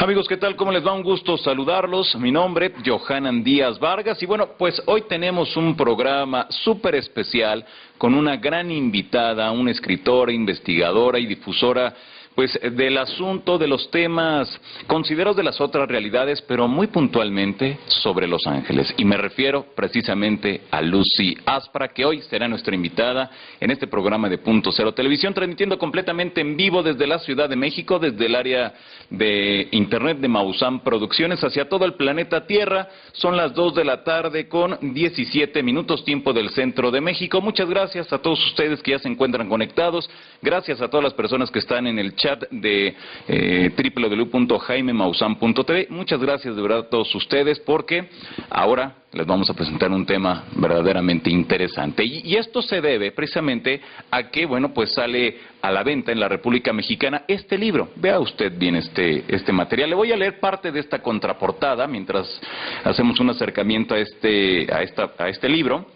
Amigos, ¿qué tal? ¿Cómo les va? Un gusto saludarlos. Mi nombre, Johanan Díaz Vargas. Y bueno, pues hoy tenemos un programa súper especial con una gran invitada, una escritora, investigadora y difusora pues del asunto, de los temas, considerados de las otras realidades, pero muy puntualmente sobre Los Ángeles. Y me refiero precisamente a Lucy Aspra, que hoy será nuestra invitada en este programa de Punto Cero Televisión, transmitiendo completamente en vivo desde la Ciudad de México, desde el área de Internet de Maussan Producciones, hacia todo el planeta Tierra. Son las 2 de la tarde con 17 minutos, tiempo del centro de México. Muchas gracias a todos ustedes que ya se encuentran conectados. Gracias a todas las personas que están en el chat de www.jaimemaussan.tv. Muchas gracias de verdad a todos ustedes, porque ahora les vamos a presentar un tema verdaderamente interesante. Y esto se debe precisamente a que, bueno, pues sale a la venta en la República Mexicana este libro. Vea usted bien este material. Le voy a leer parte de esta contraportada mientras hacemos un acercamiento a este libro.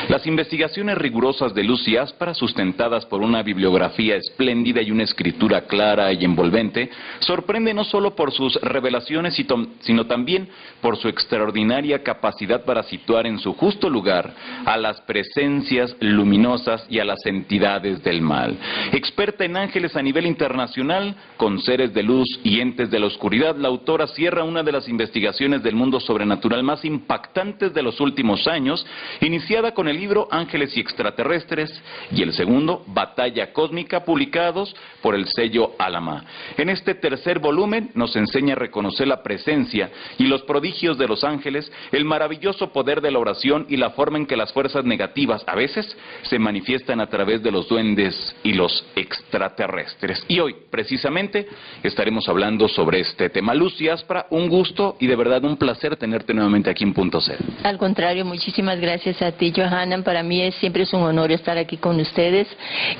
Las investigaciones rigurosas de Lucy Aspra, sustentadas por una bibliografía espléndida y una escritura clara y envolvente, sorprende no solo por sus revelaciones, sino también por su extraordinaria capacidad para situar en su justo lugar a las presencias luminosas y a las entidades del mal. Experta en ángeles a nivel internacional, con seres de luz y entes de la oscuridad, la autora cierra una de las investigaciones del mundo sobrenatural más impactantes de los últimos años, iniciada con el libro Ángeles y Extraterrestres, y el segundo, Batalla Cósmica, publicados por el sello Alama. En este tercer volumen nos enseña a reconocer la presencia y los prodigios de los ángeles, el maravilloso poder de la oración y la forma en que las fuerzas negativas a veces se manifiestan a través de los duendes y los extraterrestres. Y hoy, precisamente, estaremos hablando sobre este tema. Lucy Aspra, un gusto y de verdad un placer tenerte nuevamente aquí en Punto Cero. Al contrario, muchísimas gracias a ti, Johanan. Para mí siempre es un honor estar aquí con ustedes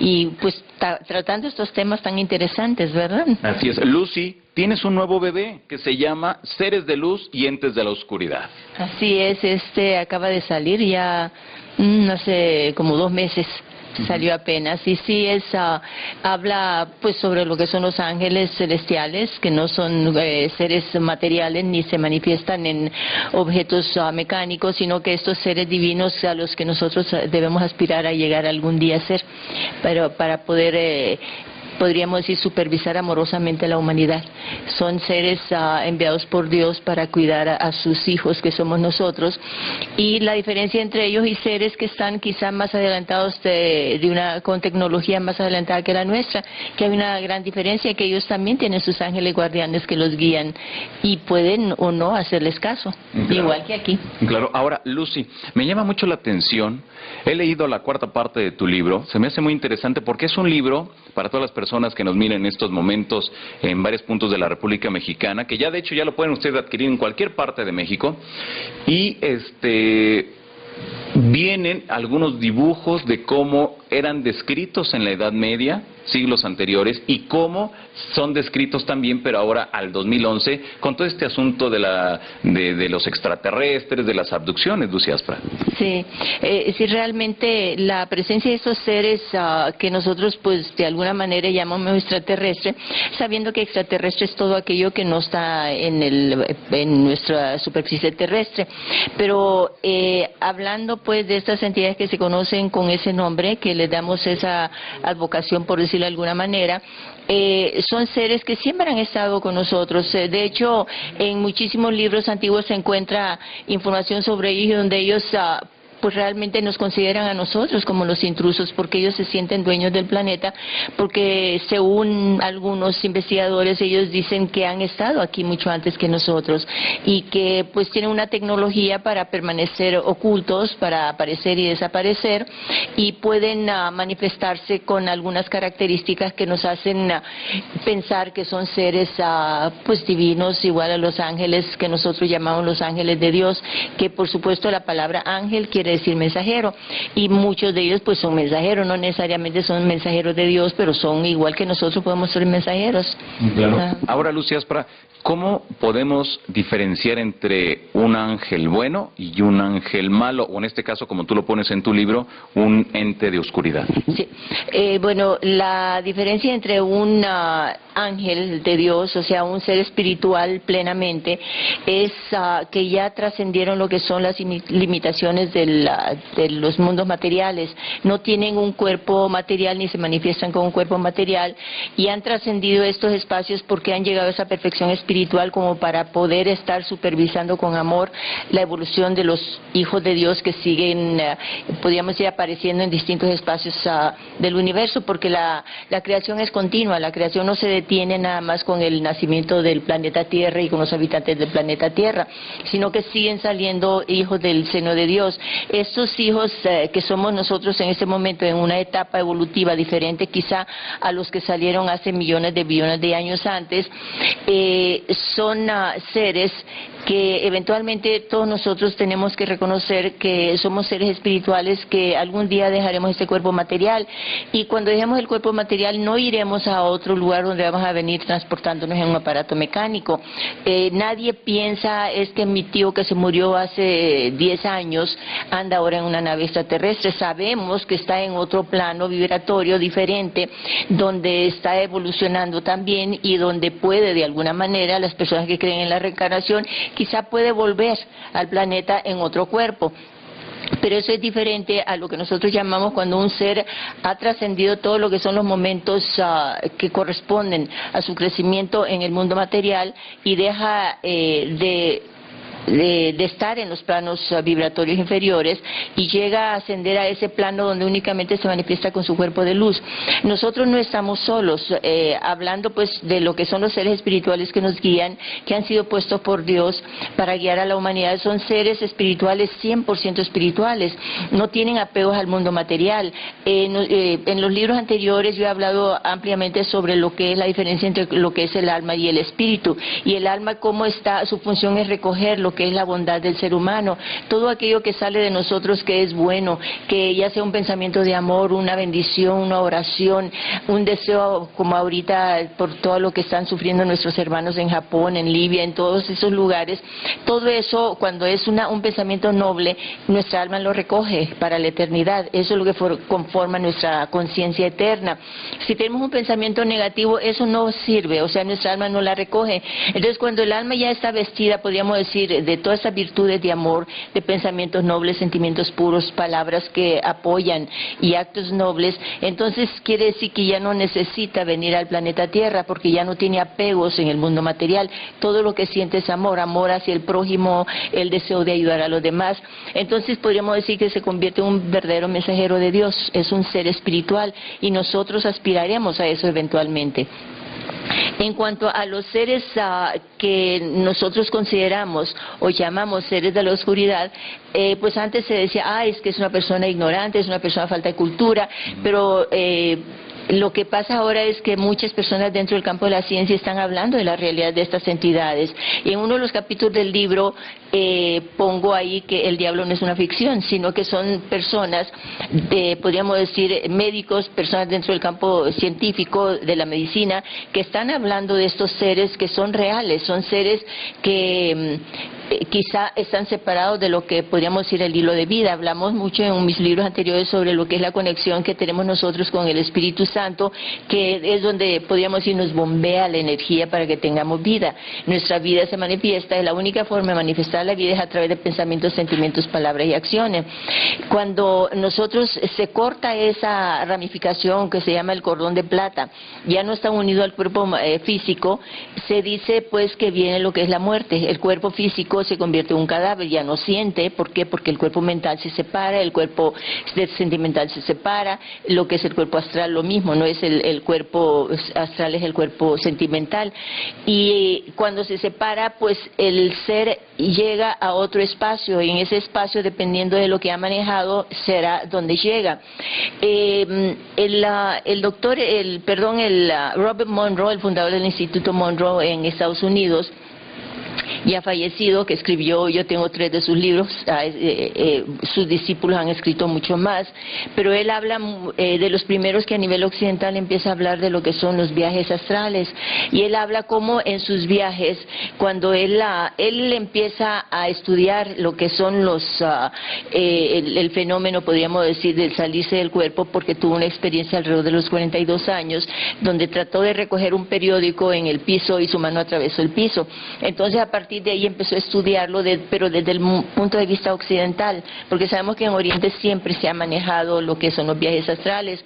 y pues tratando estos temas tan interesantes, ¿verdad? Así es. Lucy, tienes un nuevo bebé que se llama Seres de Luz y Entes de la Oscuridad. Así es, acaba de salir ya hace como 2 meses. Salió apenas, y sí habla pues sobre lo que son los ángeles celestiales, que no son seres materiales ni se manifiestan en objetos mecánicos, sino que estos seres divinos a los que nosotros debemos aspirar a llegar algún día a ser, pero para poder podríamos decir, supervisar amorosamente a la humanidad. Son seres enviados por Dios para cuidar a sus hijos, que somos nosotros, y la diferencia entre ellos y seres que están quizá más adelantados con tecnología más adelantada que la nuestra, que hay una gran diferencia, que ellos también tienen sus ángeles guardianes que los guían y pueden o no hacerles caso, claro, igual que aquí. Claro. Ahora, Lucy, me llama mucho la atención, he leído la 4ª parte de tu libro, se me hace muy interesante porque es un libro para todas las personas que nos miren en estos momentos en varios puntos de la República Mexicana, que ya de hecho ya lo pueden ustedes adquirir en cualquier parte de México, y vienen algunos dibujos de cómo eran descritos en la Edad Media, siglos anteriores, y cómo son descritos también, pero ahora al 2011, con todo este asunto de los extraterrestres, de las abducciones, Lucy Aspra. Sí, sí, realmente la presencia de estos seres que nosotros pues de alguna manera llamamos extraterrestre, sabiendo que extraterrestre es todo aquello que no está en nuestra superficie terrestre, pero hablando pues de estas entidades que se conocen con ese nombre, que les damos esa advocación, por decirlo de alguna manera, son seres que siempre han estado con nosotros. De hecho, en muchísimos libros antiguos se encuentra información sobre ellos, donde ellos pues realmente nos consideran a nosotros como los intrusos, porque ellos se sienten dueños del planeta, porque según algunos investigadores ellos dicen que han estado aquí mucho antes que nosotros y que pues tienen una tecnología para permanecer ocultos, para aparecer y desaparecer, y pueden manifestarse con algunas características que nos hacen pensar que son seres pues divinos, igual a los ángeles que nosotros llamamos los ángeles de Dios, que por supuesto la palabra ángel quiere decir mensajero, y muchos de ellos pues son mensajeros, no necesariamente son mensajeros de Dios, pero son igual que nosotros, podemos ser mensajeros. Claro. Ahora, Lucy Aspra, ¿cómo podemos diferenciar entre un ángel bueno y un ángel malo, o en este caso, como tú lo pones en tu libro, un ente de oscuridad? Sí. Bueno, la diferencia entre un ángel de Dios, o sea, un ser espiritual plenamente, es que ya trascendieron lo que son las limitaciones de los mundos materiales. No tienen un cuerpo material ni se manifiestan con un cuerpo material, y han trascendido estos espacios porque han llegado a esa perfección espiritual como para poder estar supervisando con amor la evolución de los hijos de Dios que siguen, podríamos ir apareciendo en distintos espacios del universo, porque la creación es continua. La creación no se detiene nada más con el nacimiento del planeta Tierra y con los habitantes del planeta Tierra, sino que siguen saliendo hijos del seno de Dios. Estos hijos que somos nosotros en este momento, en una etapa evolutiva diferente quizá a los que salieron hace millones de billones de años antes, son seres que eventualmente todos nosotros tenemos que reconocer que somos seres espirituales, que algún día dejaremos este cuerpo material, y cuando dejemos el cuerpo material no iremos a otro lugar donde vamos a venir transportándonos en un aparato mecánico. Nadie piensa, es que mi tío que se murió hace 10 años anda ahora en una nave extraterrestre. Sabemos que está en otro plano vibratorio diferente, donde está evolucionando también y donde puede, de alguna manera, las personas que creen en la reencarnación, quizá puede volver al planeta en otro cuerpo. Pero eso es diferente a lo que nosotros llamamos cuando un ser ha trascendido todo lo que son los momentos que corresponden a su crecimiento en el mundo material y deja de estar en los planos vibratorios inferiores y llega a ascender a ese plano donde únicamente se manifiesta con su cuerpo de luz. Nosotros no estamos solos, hablando pues de lo que son los seres espirituales que nos guían, que han sido puestos por Dios para guiar a la humanidad. Son seres espirituales 100% espirituales, no tienen apegos al mundo material. En los libros anteriores yo he hablado ampliamente sobre lo que es la diferencia entre lo que es el alma y el espíritu, y el alma cómo está, su función es recoger lo que es la bondad del ser humano, todo aquello que sale de nosotros que es bueno, que ya sea un pensamiento de amor, una bendición, una oración, un deseo, como ahorita por todo lo que están sufriendo nuestros hermanos en Japón, en Libia, en todos esos lugares. Todo eso, cuando es un pensamiento noble, nuestra alma lo recoge para la eternidad. Eso es lo que conforma nuestra conciencia eterna. Si tenemos un pensamiento negativo, eso no sirve, o sea, nuestra alma no la recoge. Entonces, cuando el alma ya está vestida, podríamos decir, de todas esas virtudes de amor, de pensamientos nobles, sentimientos puros, palabras que apoyan y actos nobles, entonces quiere decir que ya no necesita venir al planeta Tierra porque ya no tiene apegos en el mundo material. Todo lo que siente es amor, amor hacia el prójimo, el deseo de ayudar a los demás. Entonces podríamos decir que se convierte en un verdadero mensajero de Dios, es un ser espiritual y nosotros aspiraremos a eso eventualmente. En cuanto a los seres que nosotros consideramos o llamamos seres de la oscuridad, pues antes se decía, es que es una persona ignorante, es una persona falta de cultura, pero lo que pasa ahora es que muchas personas dentro del campo de la ciencia están hablando de la realidad de estas entidades. Y en uno de los capítulos del libro pongo ahí que el diablo no es una ficción, sino que son personas, podríamos decir médicos, personas dentro del campo científico de la medicina, que están hablando de estos seres que son reales, son seres que quizá están separados de lo que podríamos decir el hilo de vida. Hablamos mucho en mis libros anteriores sobre lo que es la conexión que tenemos nosotros con el Espíritu Santo, que es donde podríamos decir nos bombea la energía para que tengamos vida. Nuestra vida se manifiesta, y la única forma de manifestar la vida es a través de pensamientos, sentimientos, palabras y acciones. Cuando nosotros se corta esa ramificación que se llama el cordón de plata, ya no está unido al cuerpo físico, se dice pues que viene lo que es la muerte. El cuerpo físico se convierte en un cadáver, ya no siente. ¿Por qué? Porque el cuerpo mental se separa, el cuerpo sentimental se separa, lo que es el cuerpo astral lo mismo, no es el cuerpo astral, es el cuerpo sentimental. Y cuando se separa, pues el ser llega a otro espacio, y en ese espacio, dependiendo de lo que ha manejado, será donde llega. Robert Monroe, el fundador del Instituto Monroe en Estados Unidos, ya fallecido, que escribió, yo tengo 3 de sus libros, sus discípulos han escrito mucho más, pero él habla de los primeros que a nivel occidental empieza a hablar de lo que son los viajes astrales, y él habla cómo en sus viajes, cuando él empieza a estudiar lo que son el fenómeno, podríamos decir, del salirse del cuerpo, porque tuvo una experiencia alrededor de los 42 años, donde trató de recoger un periódico en el piso y su mano atravesó el piso. Entonces, a partir de ahí empezó a estudiarlo, pero desde el punto de vista occidental, porque sabemos que en Oriente siempre se ha manejado lo que son los viajes astrales.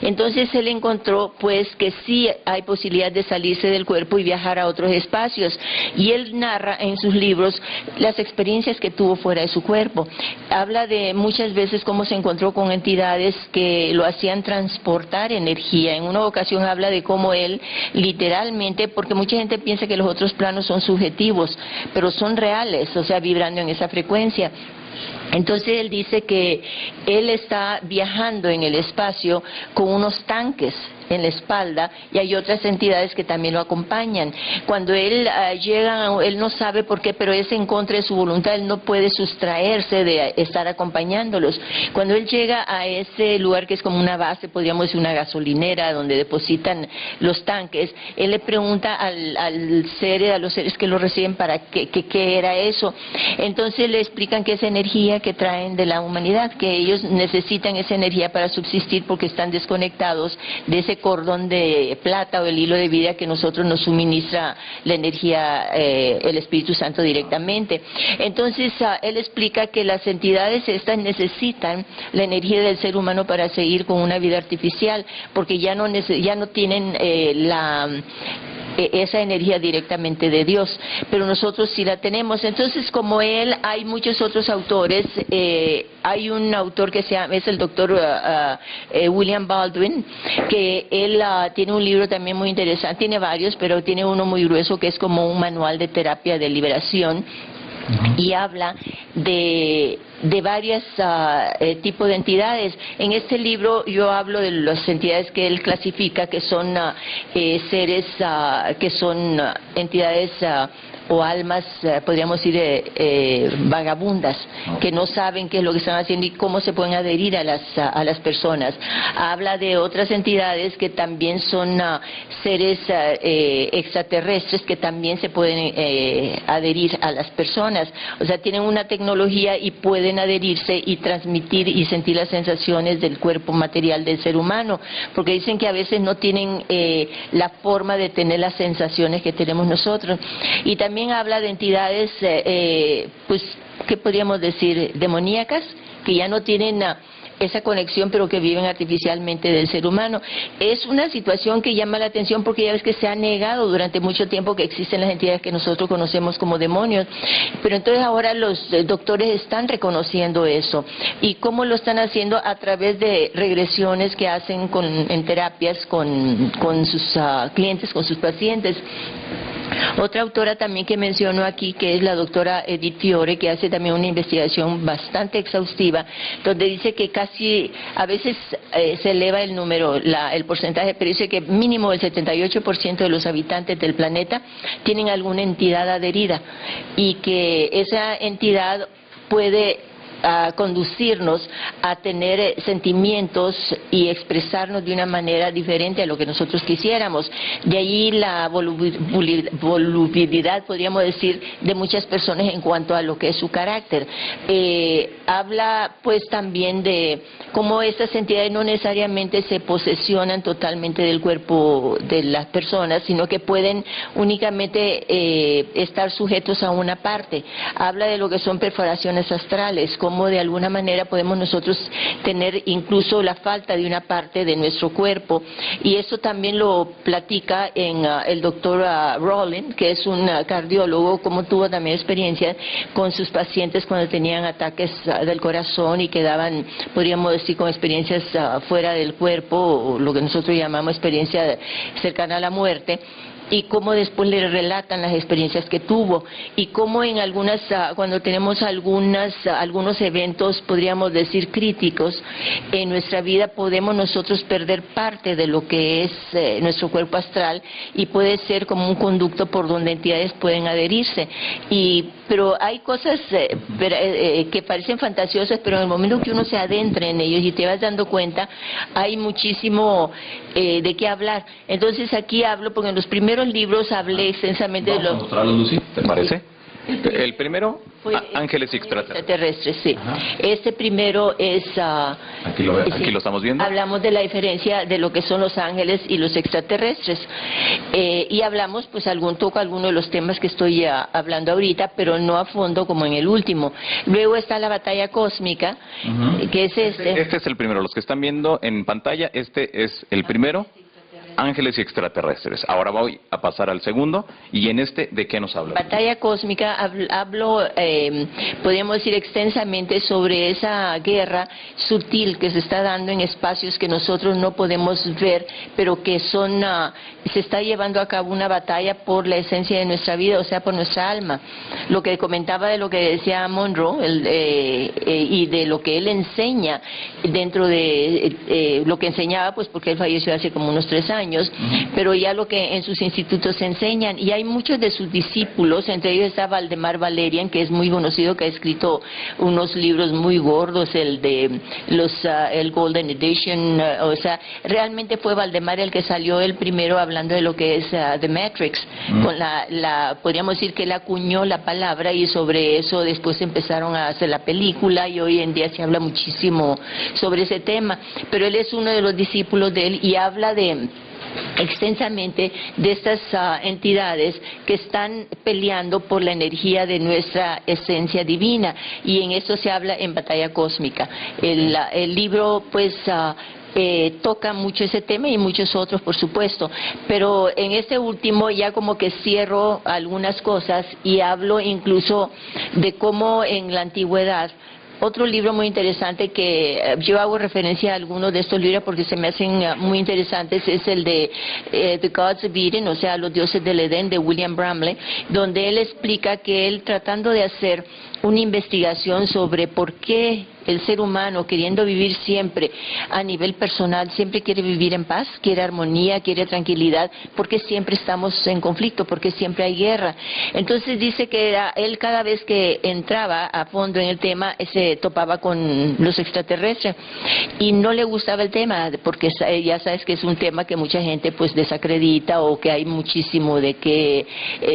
Entonces, él encontró, pues, que sí hay posibilidad de salirse del cuerpo y viajar a otros espacios. Y él narra en sus libros las experiencias que tuvo fuera de su cuerpo. Habla de muchas veces cómo se encontró con entidades que lo hacían transportar energía. En una ocasión habla de cómo él literalmente, porque mucha gente piensa que los otros planos son subjetivos, pero son reales, o sea, vibrando en esa frecuencia. Entonces él dice que él está viajando en el espacio con unos tanques en la espalda y hay otras entidades que también lo acompañan. Cuando él llega, él no sabe por qué, pero es en contra de su voluntad, él no puede sustraerse de estar acompañándolos. Cuando él llega a ese lugar que es como una base, podríamos decir una gasolinera, donde depositan los tanques, él le pregunta a los seres que lo reciben para qué era eso. Entonces le explican que es energía que traen de la humanidad, que ellos necesitan esa energía para subsistir porque están desconectados de ese cordón de plata o el hilo de vida que nosotros nos suministra la energía, el Espíritu Santo directamente. Entonces él explica que las entidades estas necesitan la energía del ser humano para seguir con una vida artificial, porque ya no tienen esa energía directamente de Dios, pero nosotros sí la tenemos. Entonces, como él, hay muchos otros autores. Hay un autor que es el doctor William Baldwin, que él tiene un libro también muy interesante, tiene varios, pero tiene uno muy grueso que es como un manual de terapia de liberación, y habla de varios tipos de entidades. En este libro yo hablo de las entidades que él clasifica, que son seres que son entidades o almas, podríamos decir, vagabundas, que no saben qué es lo que están haciendo y cómo se pueden adherir a las personas. Habla de otras entidades que también son seres extraterrestres que también se pueden adherir a las personas. O sea, tienen una tecnología y pueden adherirse y transmitir y sentir las sensaciones del cuerpo material del ser humano, porque dicen que a veces no tienen la forma de tener las sensaciones que tenemos nosotros. Y también habla de entidades, pues, ¿qué podríamos decir? Demoníacas, que ya no tienen esa conexión, pero que viven artificialmente del ser humano. Es una situación que llama la atención porque ya ves que se ha negado durante mucho tiempo que existen las entidades que nosotros conocemos como demonios, pero entonces ahora los doctores están reconociendo eso. ¿Y cómo lo están haciendo? A través de regresiones que hacen en terapias con sus clientes, con sus pacientes. Otra autora también que menciono aquí, que es la doctora Edith Fiore, que hace también una investigación bastante exhaustiva, donde dice que casi, a veces se eleva el número, el porcentaje, pero dice que mínimo el 78% de los habitantes del planeta tienen alguna entidad adherida, y que esa entidad puede conducirnos a tener sentimientos y expresarnos de una manera diferente a lo que nosotros quisiéramos. De ahí la volubilidad, podríamos decir, de muchas personas en cuanto a lo que es su carácter. Habla pues también de cómo estas entidades no necesariamente se posesionan totalmente del cuerpo de las personas, sino que pueden únicamente estar sujetos a una parte. Habla de lo que son perforaciones astrales, cómo de alguna manera podemos nosotros tener incluso la falta de una parte de nuestro cuerpo, y eso también lo platica en el doctor Rowland, que es un cardiólogo, como tuvo también experiencia con sus pacientes cuando tenían ataques del corazón y quedaban, podríamos decir, con experiencias fuera del cuerpo, o lo que nosotros llamamos experiencia cercana a la muerte. y cómo después le relatan las experiencias que tuvo, y cómo en algunas, cuando tenemos algunos eventos, podríamos decir críticos, en nuestra vida podemos nosotros perder parte de lo que es nuestro cuerpo astral, y puede ser como un conducto por donde entidades pueden adherirse. Pero hay cosas que parecen fantasiosas, pero en el momento que uno se adentra en ellos y te vas dando cuenta, hay muchísimo de qué hablar. Entonces aquí hablo, porque en los primeros libros hablé extensamente de los... Lucy, ¿te parece? El primero, ángeles y extraterrestres. Sí. Este primero es... aquí lo estamos viendo. Hablamos de la diferencia de lo que son los ángeles y los extraterrestres. Y hablamos, pues, toco algunos de los temas que estoy hablando ahorita, pero no a fondo como en el último. Luego está la batalla cósmica, que es este. Este es el primero. Los que están viendo en pantalla, este es el primero. Ángeles y extraterrestres. Ahora voy a pasar al segundo, y en este, ¿de qué nos habla? Batalla cósmica, hablo, podríamos decir extensamente sobre esa guerra sutil que se está dando en espacios que nosotros no podemos ver, pero que se está llevando a cabo una batalla por la esencia de nuestra vida, o sea, por nuestra alma. Lo que comentaba de lo que decía Monroe, y de lo que él enseña dentro de lo que enseñaba, pues porque él falleció hace como unos 3 años, pero ya lo que en sus institutos enseñan, y hay muchos de sus discípulos, entre ellos está Valdemar Valerian, que es muy conocido, que ha escrito unos libros muy gordos, el Golden Edition, o sea, realmente fue Valdemar el que salió el primero hablando de lo que es The Matrix, con podríamos decir que él acuñó la palabra, y sobre eso después empezaron a hacer la película, y hoy en día se habla muchísimo sobre ese tema, pero él es uno de los discípulos de él, y habla extensamente de estas entidades que están peleando por la energía de nuestra esencia divina, y en eso se habla en Batalla Cósmica. El libro, pues, toca mucho ese tema y muchos otros, por supuesto, pero en este último ya como que cierro algunas cosas y hablo incluso de cómo en la antigüedad. Otro libro muy interesante que yo hago referencia a algunos de estos libros porque se me hacen muy interesantes, es el de The Gods of Eden, o sea, los dioses del Edén, de William Bramley, donde él explica que él, tratando de hacer una investigación sobre por qué el ser humano, queriendo vivir siempre a nivel personal, siempre quiere vivir en paz, quiere armonía, quiere tranquilidad, porque siempre estamos en conflicto, porque siempre hay guerra. Entonces dice que él cada vez que entraba a fondo en el tema se topaba con los extraterrestres y no le gustaba el tema, porque ya sabes que es un tema que mucha gente pues desacredita, o que hay muchísimo de qué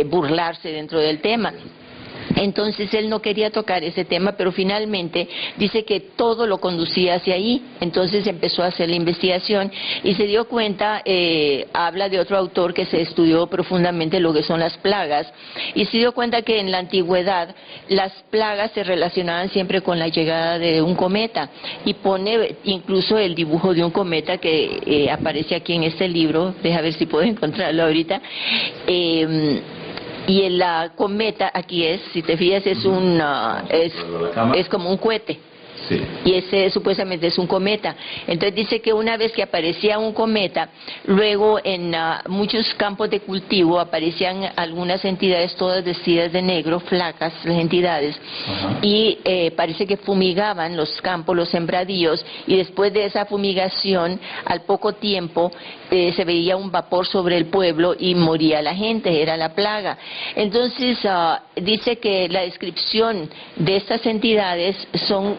burlarse dentro del tema. Entonces él no quería tocar ese tema, pero finalmente dice que todo lo conducía hacia ahí. Entonces empezó a hacer la investigación y se dio cuenta, habla de otro autor que se estudió profundamente lo que son las plagas, y se dio cuenta que en la antigüedad las plagas se relacionaban siempre con la llegada de un cometa, y pone incluso el dibujo de un cometa que aparece aquí en este libro. Deja ver si puedo encontrarlo ahorita. Y el cometa aquí si te fijas, es como un cohete. Sí. Y ese supuestamente es un cometa. Entonces dice que una vez que aparecía un cometa, luego en muchos campos de cultivo aparecían algunas entidades todas vestidas de negro, flacas las entidades, y parece que fumigaban los campos, los sembradíos, y después de esa fumigación, al poco tiempo, se veía un vapor sobre el pueblo y moría la gente, era la plaga. Entonces dice que la descripción de estas entidades son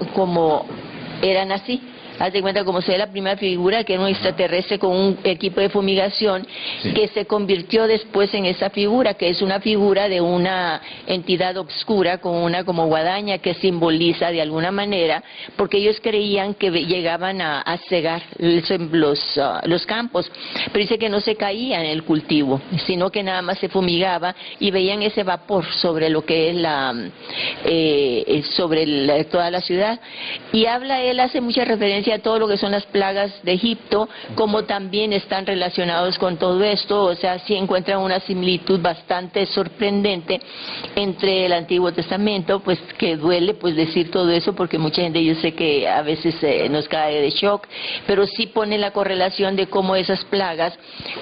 eran así. Haz de cuenta como se ve la primera figura, que era un extraterrestre con un equipo de fumigación, sí, que se convirtió después en esa figura, que es una figura de una entidad obscura con una como guadaña que simboliza de alguna manera, porque ellos creían que llegaban a cegar los campos, pero dice que no se caía en el cultivo, sino que nada más se fumigaba y veían ese vapor sobre lo que es toda la ciudad. Y él hace mucha referencia a todo lo que son las plagas de Egipto, como también están relacionados con todo esto, o sea, sí encuentran una similitud bastante sorprendente entre el Antiguo Testamento, pues que duele pues decir todo eso, porque mucha gente, yo sé que a veces nos cae de shock, pero sí pone la correlación de cómo esas plagas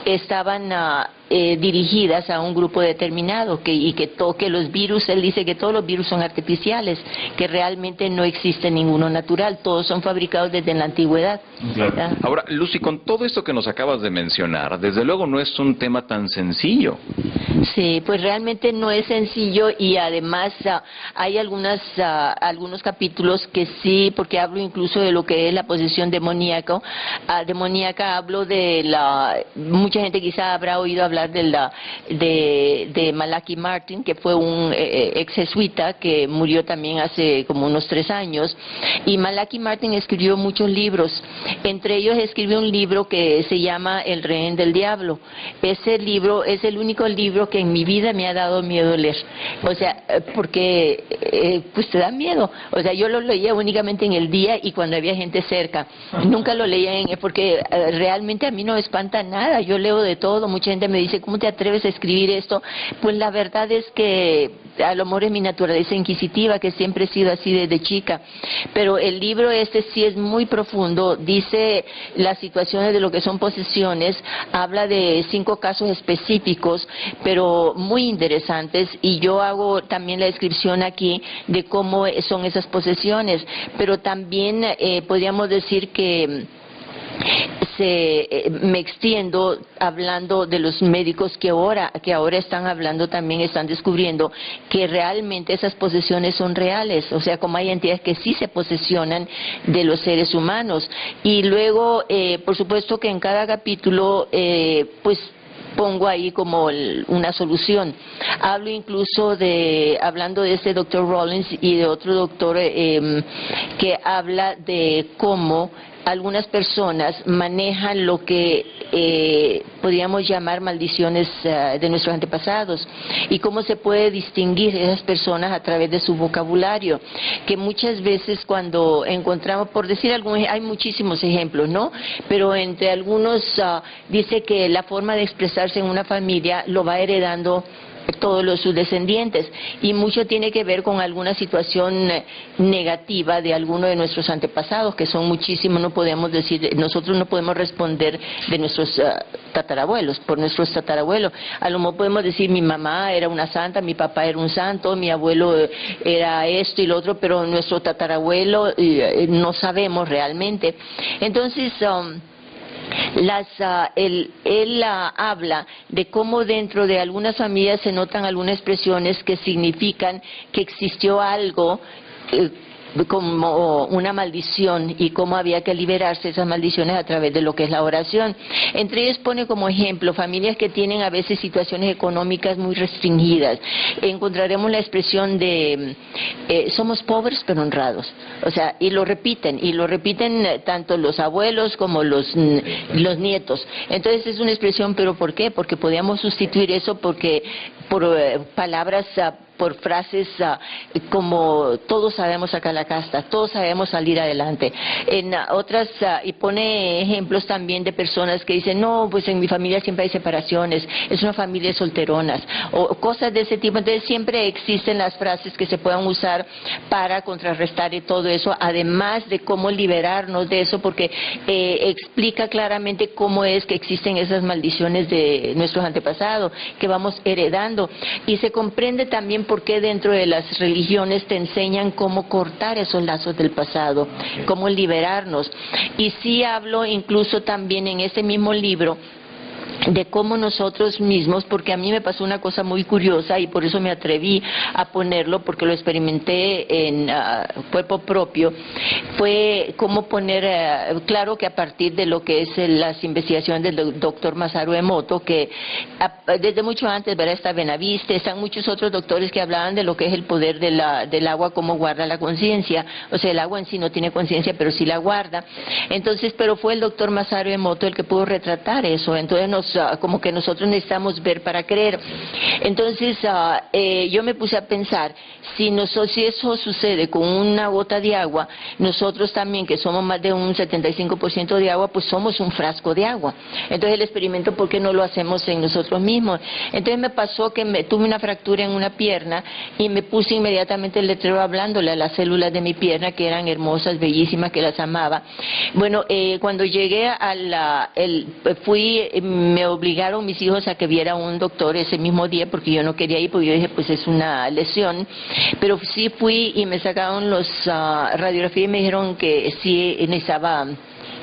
estaban dirigidas a un grupo determinado, que los virus, él dice que todos los virus son artificiales, que realmente no existe ninguno natural, todos son fabricados desde la antigüedad. Claro. Ahora, Lucy, con todo esto que nos acabas de mencionar, desde luego no es un tema tan sencillo. Sí, pues realmente no es sencillo, y además hay algunos capítulos que sí, porque hablo incluso de lo que es la posesión demoníaca. Hablo de mucha gente quizá habrá oído hablar de Malachi Martin, que fue un ex jesuita que murió también hace como unos 3 años, y Malachi Martin escribió muchos libros. Entre ellos escribió un libro que se llama El rehén del diablo. Ese libro es el único libro que en mi vida me ha dado miedo leer, o sea, porque pues te da miedo. O sea, yo lo leía únicamente en el día y cuando había gente cerca, nunca lo leía porque realmente a mí no me espanta nada, yo leo de todo. Mucha gente me dice, ¿cómo te atreves a escribir esto? Pues la verdad es que a lo mejor es mi naturaleza inquisitiva, que siempre he sido así desde chica, pero el libro este sí es muy profundo, dice las situaciones de lo que son posesiones, habla de 5 casos específicos, pero muy interesantes, y yo hago también la descripción aquí de cómo son esas posesiones, pero también podríamos decir que me extiendo hablando de los médicos que ahora están hablando, también están descubriendo que realmente esas posesiones son reales, o sea, como hay entidades que sí se posesionan de los seres humanos. Y luego, por supuesto que en cada capítulo, pues pongo ahí como una solución. Hablo incluso hablando de este doctor Rollins y de otro doctor que habla de cómo algunas personas manejan lo que podríamos llamar maldiciones de nuestros antepasados, y cómo se puede distinguir esas personas a través de su vocabulario, que muchas veces cuando encontramos, por decir algunos, hay muchísimos ejemplos, ¿no? Pero entre algunos dice que la forma de expresarse en una familia lo va heredando todos sus descendientes, y mucho tiene que ver con alguna situación negativa de alguno de nuestros antepasados, que son muchísimos. No podemos decir, nosotros no podemos responder de nuestros tatarabuelos, por nuestros tatarabuelos. A lo mejor podemos decir, mi mamá era una santa, mi papá era un santo, mi abuelo era esto y lo otro, pero nuestro tatarabuelo no sabemos realmente. Entonces, él habla de cómo dentro de algunas familias se notan algunas expresiones que significan que existió algo como una maldición, y cómo había que liberarse esas maldiciones a través de lo que es la oración. Entre ellos pone como ejemplo familias que tienen a veces situaciones económicas muy restringidas. Encontraremos la expresión de somos pobres pero honrados, o sea, y lo repiten tanto los abuelos como los nietos. Entonces es una expresión, pero ¿por qué? Porque podíamos sustituir eso por palabras, por frases como todos sabemos sacar la casta, todos sabemos salir adelante. En otras, y pone ejemplos también de personas que dicen, no, pues en mi familia siempre hay separaciones, es una familia de solteronas, o cosas de ese tipo. Entonces siempre existen las frases que se puedan usar para contrarrestar y todo eso, además de cómo liberarnos de eso, porque explica claramente cómo es que existen esas maldiciones de nuestros antepasados, que vamos heredando, y se comprende también por qué dentro de las religiones te enseñan cómo cortar esos lazos del pasado, cómo liberarnos. Y sí hablo incluso también en ese mismo libro de cómo nosotros mismos, porque a mí me pasó una cosa muy curiosa y por eso me atreví a ponerlo, porque lo experimenté en cuerpo propio, fue cómo poner, claro que a partir de lo que es las investigaciones del doctor Masaru Emoto, que desde mucho antes, ¿verdad? Está Benaviste, están muchos otros doctores que hablaban de lo que es el poder del agua, cómo guarda la conciencia, o sea, el agua en sí no tiene conciencia, pero sí la guarda. Entonces, pero fue el doctor Masaru Emoto el que pudo retratar eso. Entonces como que nosotros necesitamos ver para creer. Entonces yo me puse a pensar, si eso sucede con una gota de agua, nosotros también, que somos más de un 75% de agua, pues somos un frasco de agua. Entonces el experimento, ¿por qué no lo hacemos en nosotros mismos? Entonces me pasó que tuve una fractura en una pierna y me puse inmediatamente el letrero hablándole a las células de mi pierna, que eran hermosas, bellísimas, que las amaba. Bueno, cuando llegué me obligaron mis hijos a que viera a un doctor ese mismo día porque yo no quería ir, porque yo dije, pues es una lesión. Pero sí fui y me sacaron los radiografías y me dijeron que sí necesitaba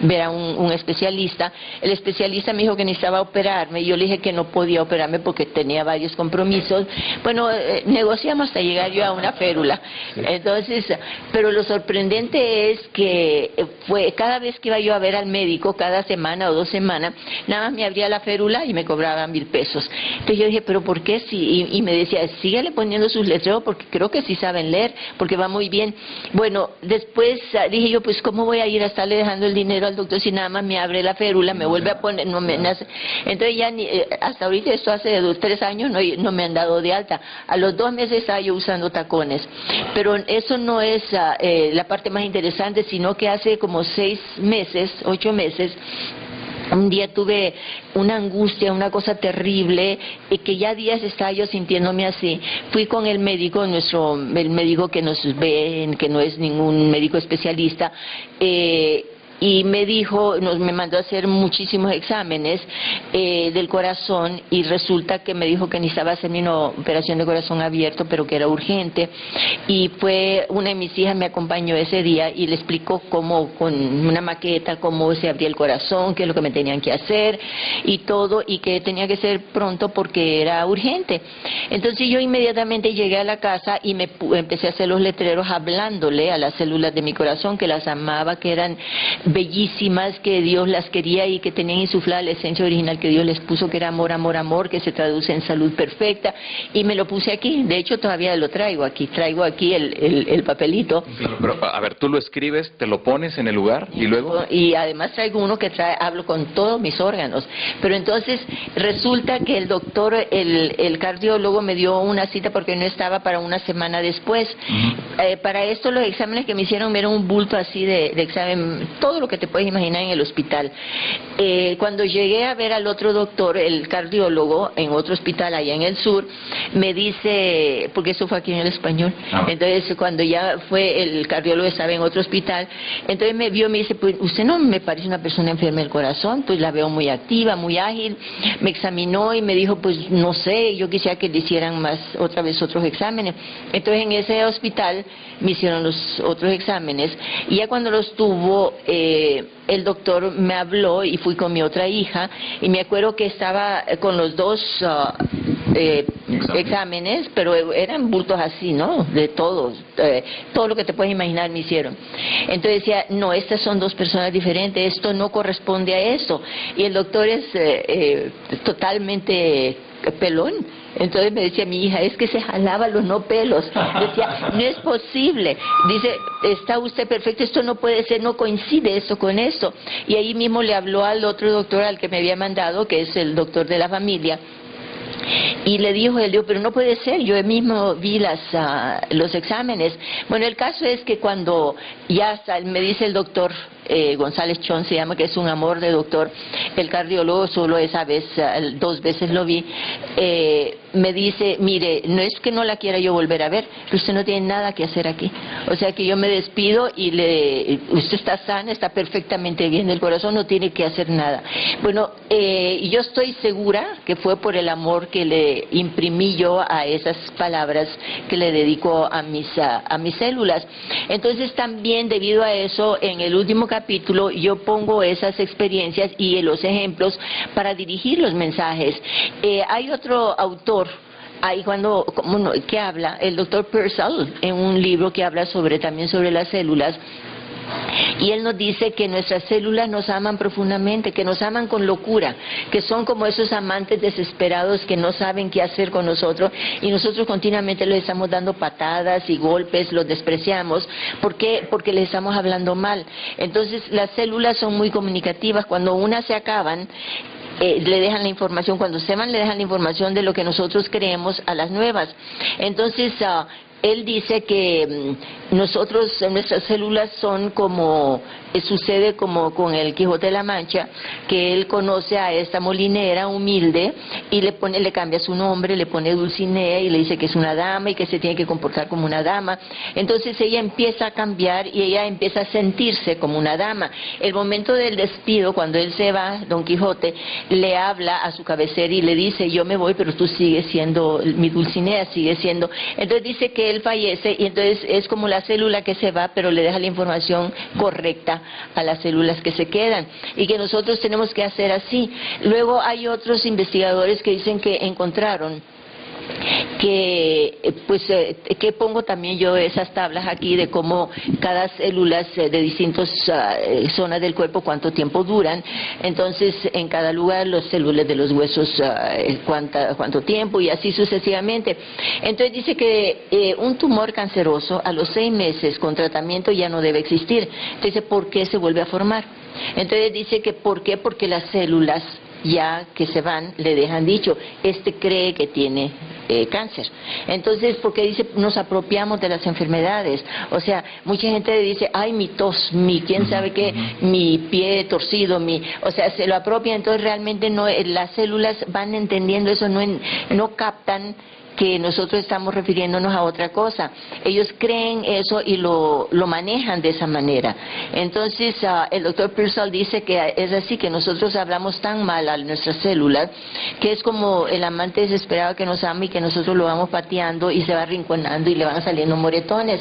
ver a un especialista. El especialista me dijo que necesitaba operarme y yo le dije que no podía operarme porque tenía varios compromisos. Bueno, negociamos hasta llegar yo a una férula. Entonces, pero lo sorprendente es que fue cada vez que iba yo a ver al médico, cada semana o 2 semanas, nada más me abría la férula y me cobraban 1,000 pesos. Entonces yo dije, pero ¿por qué sí? Y me decía, sígale poniendo sus letreros porque creo que sí saben leer, porque va muy bien. Bueno, después dije yo, pues ¿cómo voy a ir a estarle dejando el dinero al doctor si nada más me abre la férula, me vuelve a poner, no me nace? Entonces ya hasta ahorita, esto hace 2, 3 años, no me han dado de alta. A los 2 meses estaba yo usando tacones, pero eso no es la parte más interesante, sino que hace como 6 meses, 8 meses, un día tuve una angustia, una cosa terrible, y que ya días estaba yo sintiéndome así. Fui con el médico, el médico que nos ve, que no es ningún médico especialista, y me dijo, me mandó a hacer muchísimos exámenes del corazón, y resulta que me dijo que necesitaba hacerme una operación de corazón abierto, pero que era urgente. Y fue una de mis hijas, me acompañó ese día y le explicó cómo, con una maqueta, cómo se abría el corazón, qué es lo que me tenían que hacer y todo, y que tenía que ser pronto porque era urgente. Entonces yo inmediatamente llegué a la casa y empecé a hacer los letreros hablándole a las células de mi corazón, que las amaba, que eran bellísimas, que Dios las quería y que tenían insuflada la esencia original que Dios les puso, que era amor, amor, amor, que se traduce en salud perfecta. Y me lo puse aquí, de hecho todavía lo traigo aquí el papelito. Pero, a ver, tú lo escribes, te lo pones en el lugar y luego... Y además traigo uno que hablo con todos mis órganos. Pero entonces resulta que el doctor, el cardiólogo me dio una cita porque no estaba para una semana después. Para esto los exámenes que me hicieron eran un bulto así de examen, todo lo que te puedes imaginar en el hospital. Cuando llegué a ver al otro doctor, el cardiólogo, en otro hospital allá en el sur, me dice, porque eso fue aquí en el español, entonces cuando ya fue el cardiólogo, estaba en otro hospital, entonces me vio y me dice, pues usted no me parece una persona enferma del corazón, pues la veo muy activa, muy ágil. Me examinó y me dijo, pues no sé, yo quisiera que le hicieran otra vez otros exámenes. Entonces en ese hospital me hicieron los otros exámenes, y ya cuando los tuvo, el doctor me habló y fui con mi otra hija, y me acuerdo que estaba con los 2 exámenes, pero eran bultos así, ¿no? De todos, todo lo que te puedes imaginar me hicieron. Entonces decía, no, estas son 2 personas diferentes, esto no corresponde a esto. Y el doctor es totalmente pelón. Entonces me decía mi hija, es que se jalaba los no pelos. Decía, no es posible. Dice, está usted perfecto, esto no puede ser, no coincide esto con esto. Y ahí mismo le habló al otro doctor al que me había mandado, que es el doctor de la familia. Y le dijo, pero no puede ser, yo mismo vi los exámenes. Bueno, el caso es que cuando ya me dice el doctor González Chón, se llama, que es un amor de doctor, el cardiólogo, solo esa vez, 2 veces lo vi, me dice, mire, no es que no la quiera yo volver a ver, pero usted no tiene nada que hacer aquí. O sea que yo me despido y usted está sana, está perfectamente bien del corazón, no tiene que hacer nada. Bueno, yo estoy segura que fue por el amor que le imprimí yo a esas palabras que le dedico a mis células. Entonces también debido a eso, en el último capítulo yo pongo esas experiencias y los ejemplos para dirigir los mensajes. Hay otro autor ahí que habla, el doctor Purcell, en un libro que habla también sobre las células. Y él nos dice que nuestras células nos aman profundamente, que nos aman con locura, que son como esos amantes desesperados que no saben qué hacer con nosotros, y nosotros continuamente les estamos dando patadas y golpes, los despreciamos. ¿Por qué? Porque les estamos hablando mal. Entonces las células son muy comunicativas. Cuando unas se acaban, le dejan la información, cuando se van le dejan la información de lo que nosotros creemos a las nuevas. Entonces él dice que nosotros, nuestras células son como, sucede como con el Quijote de la Mancha, que él conoce a esta molinera humilde y le cambia su nombre, le pone Dulcinea y le dice que es una dama y que se tiene que comportar como una dama. Entonces ella empieza a cambiar y ella empieza a sentirse como una dama. El momento del despido, cuando él se va, Don Quijote le habla a su cabecera y le dice: yo me voy, pero tú sigues siendo mi Dulcinea, sigues siendo. Entonces dice que él fallece y entonces es como la célula que se va, pero le deja la información correcta a las células que se quedan, y que nosotros tenemos que hacer así. Luego hay otros investigadores que dicen que encontraron que, que pongo también yo esas tablas aquí de cómo cada células de distintas zonas del cuerpo cuánto tiempo duran. Entonces en cada lugar las células de los huesos cuánto tiempo, y así sucesivamente. Entonces dice que un tumor canceroso a los 6 meses con tratamiento ya no debe existir. Entonces, ¿por qué se vuelve a formar? Entonces dice que ¿por qué? Porque las células ya que se van le dejan dicho: cree que tiene cáncer. Entonces, porque dice, nos apropiamos de las enfermedades. O sea, mucha gente dice: ay, mi tos, mi quién sabe qué, mi pie torcido, o sea, se lo apropia. Entonces realmente no, las células van entendiendo eso, no captan que nosotros estamos refiriéndonos a otra cosa. Ellos creen eso y lo manejan de esa manera. Entonces el doctor Pearsall dice que es así, que nosotros hablamos tan mal a nuestras células que es como el amante desesperado que nos ama y que nosotros lo vamos pateando y se va arrinconando y le van saliendo moretones.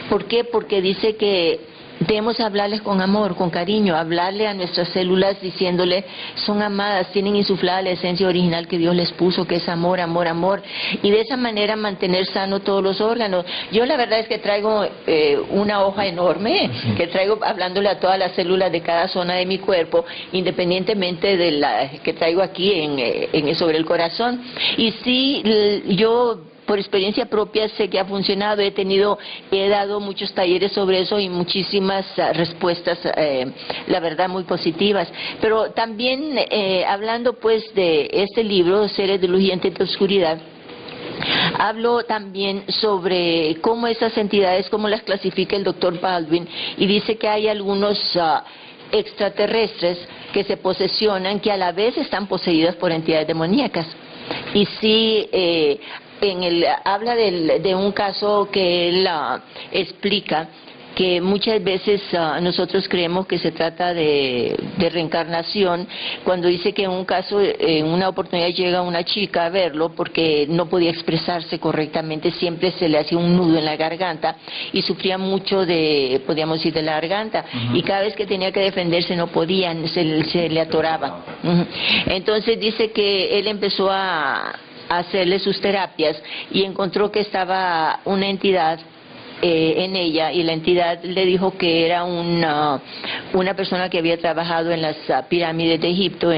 ¿Por qué? Porque dice que debemos hablarles con amor, con cariño, hablarle a nuestras células diciéndole: son amadas, tienen insuflada la esencia original que Dios les puso, que es amor, amor, amor, y de esa manera mantener sano todos los órganos. Yo la verdad es que traigo una hoja enorme, que traigo hablándole a todas las células de cada zona de mi cuerpo, independientemente de la que traigo aquí sobre el corazón. Y sí, yo por experiencia propia sé que ha funcionado. He dado muchos talleres sobre eso y muchísimas respuestas, la verdad, muy positivas. Pero también, hablando pues de este libro, Seres de Luz y Entes de Oscuridad, hablo también sobre cómo esas entidades, cómo las clasifica el doctor Baldwin, y dice que hay algunos extraterrestres que se posesionan, que a la vez están poseídas por entidades demoníacas. Y sí, habla de un caso que él explica, que muchas veces nosotros creemos que se trata de reencarnación, cuando dice que en un caso, en una oportunidad llega una chica a verlo porque no podía expresarse correctamente, siempre se le hacía un nudo en la garganta y sufría mucho podríamos decir, de la garganta, y cada vez que tenía que defenderse no podía, se le atoraba. Entonces dice que él empezó a hacerle sus terapias y encontró que estaba una entidad en ella, y la entidad le dijo que era una persona que había trabajado en las pirámides de Egipto,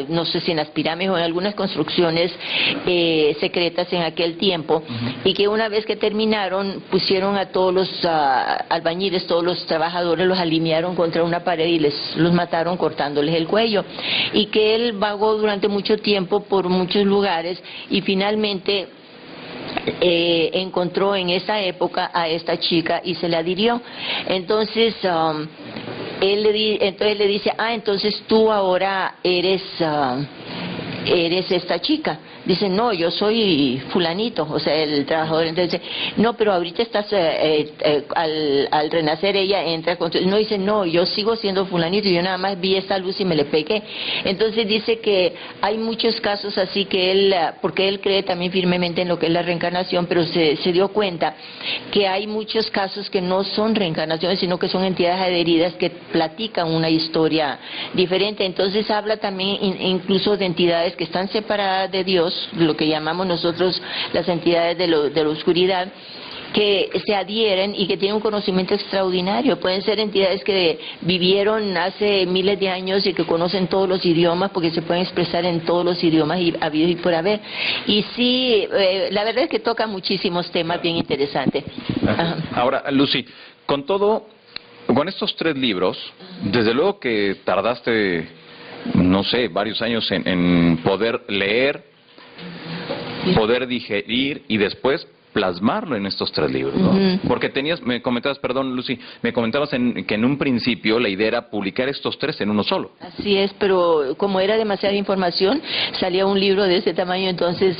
no sé si en las pirámides o en algunas construcciones secretas en aquel tiempo, y que una vez que terminaron pusieron a todos los albañiles, todos los trabajadores, los alinearon contra una pared y los mataron cortándoles el cuello, y que él vagó durante mucho tiempo por muchos lugares y finalmente encontró en esa época a esta chica y se la adhirió. Entonces él le dice: entonces tú ahora eres esta chica. Dice: no, yo soy fulanito, o sea, el trabajador. Entonces, no, pero ahorita estás, al renacer ella entra con... No, dice: no, yo sigo siendo fulanito, yo nada más vi esta luz y me le pegué. Entonces dice que hay muchos casos así que él, porque él cree también firmemente en lo que es la reencarnación, pero se dio cuenta que hay muchos casos que no son reencarnaciones, sino que son entidades adheridas que platican una historia diferente. Entonces habla también incluso de entidades que están separadas de Dios, lo que llamamos nosotros las entidades de la oscuridad, que se adhieren y que tienen un conocimiento extraordinario. Pueden ser entidades que vivieron hace miles de años y que conocen todos los idiomas, porque se pueden expresar en todos los idiomas habidos y por haber. Y sí, la verdad es que toca muchísimos temas bien interesantes. Ajá. Ahora, Lucy, con estos 3 libros, desde luego que tardaste, no sé, varios años en poder leer, poder digerir y después plasmarlo en estos 3 libros, ¿no? Porque me comentabas, perdón, Lucy, me comentabas que en un principio la idea era publicar estos 3 en uno solo. Así es, pero como era demasiada información, salía un libro de ese tamaño, entonces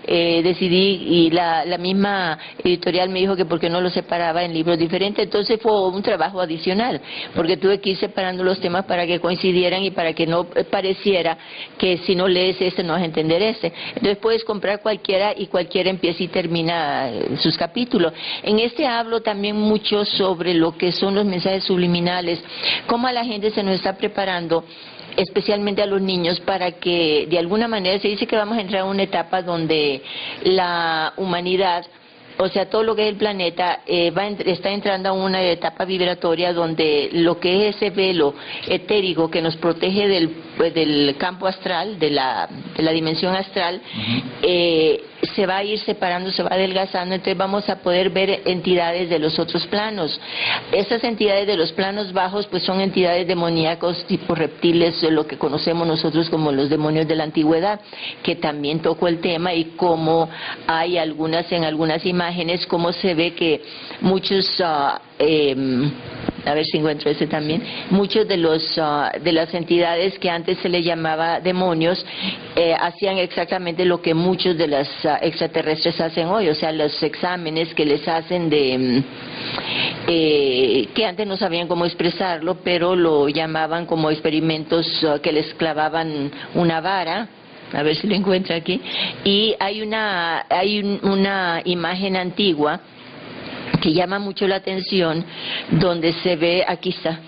decidí, y la misma editorial me dijo que por qué no lo separaba en libros diferentes, entonces fue un trabajo adicional, porque tuve que ir separando los temas para que coincidieran y para que no pareciera que si no lees este no vas a entender este. Entonces puedes comprar cualquiera y cualquiera empieza y termina sus capítulos. En este hablo también mucho sobre lo que son los mensajes subliminales, cómo a la gente se nos está preparando, especialmente a los niños, para que de alguna manera se dice que vamos a entrar a una etapa donde la humanidad, o sea, todo lo que es el planeta está entrando a una etapa vibratoria donde lo que es ese velo etérico que nos protege del campo astral, de la dimensión astral, se va a ir separando, se va adelgazando, entonces vamos a poder ver entidades de los otros planos. Esas entidades de los planos bajos pues son entidades demoníacos tipo reptiles, lo que conocemos nosotros como los demonios de la antigüedad, que también tocó el tema, y cómo hay en algunas imágenes, cómo se ve que muchos a ver si encuentro ese también, muchos de las entidades que antes se les llamaba demonios hacían exactamente lo que muchos de las extraterrestres hacen hoy, o sea, los exámenes que les hacen que antes no sabían cómo expresarlo, pero lo llamaban como experimentos que les clavaban una vara. A ver si lo encuentro aquí. Y hay una imagen antigua que llama mucho la atención, donde se ve, aquí está,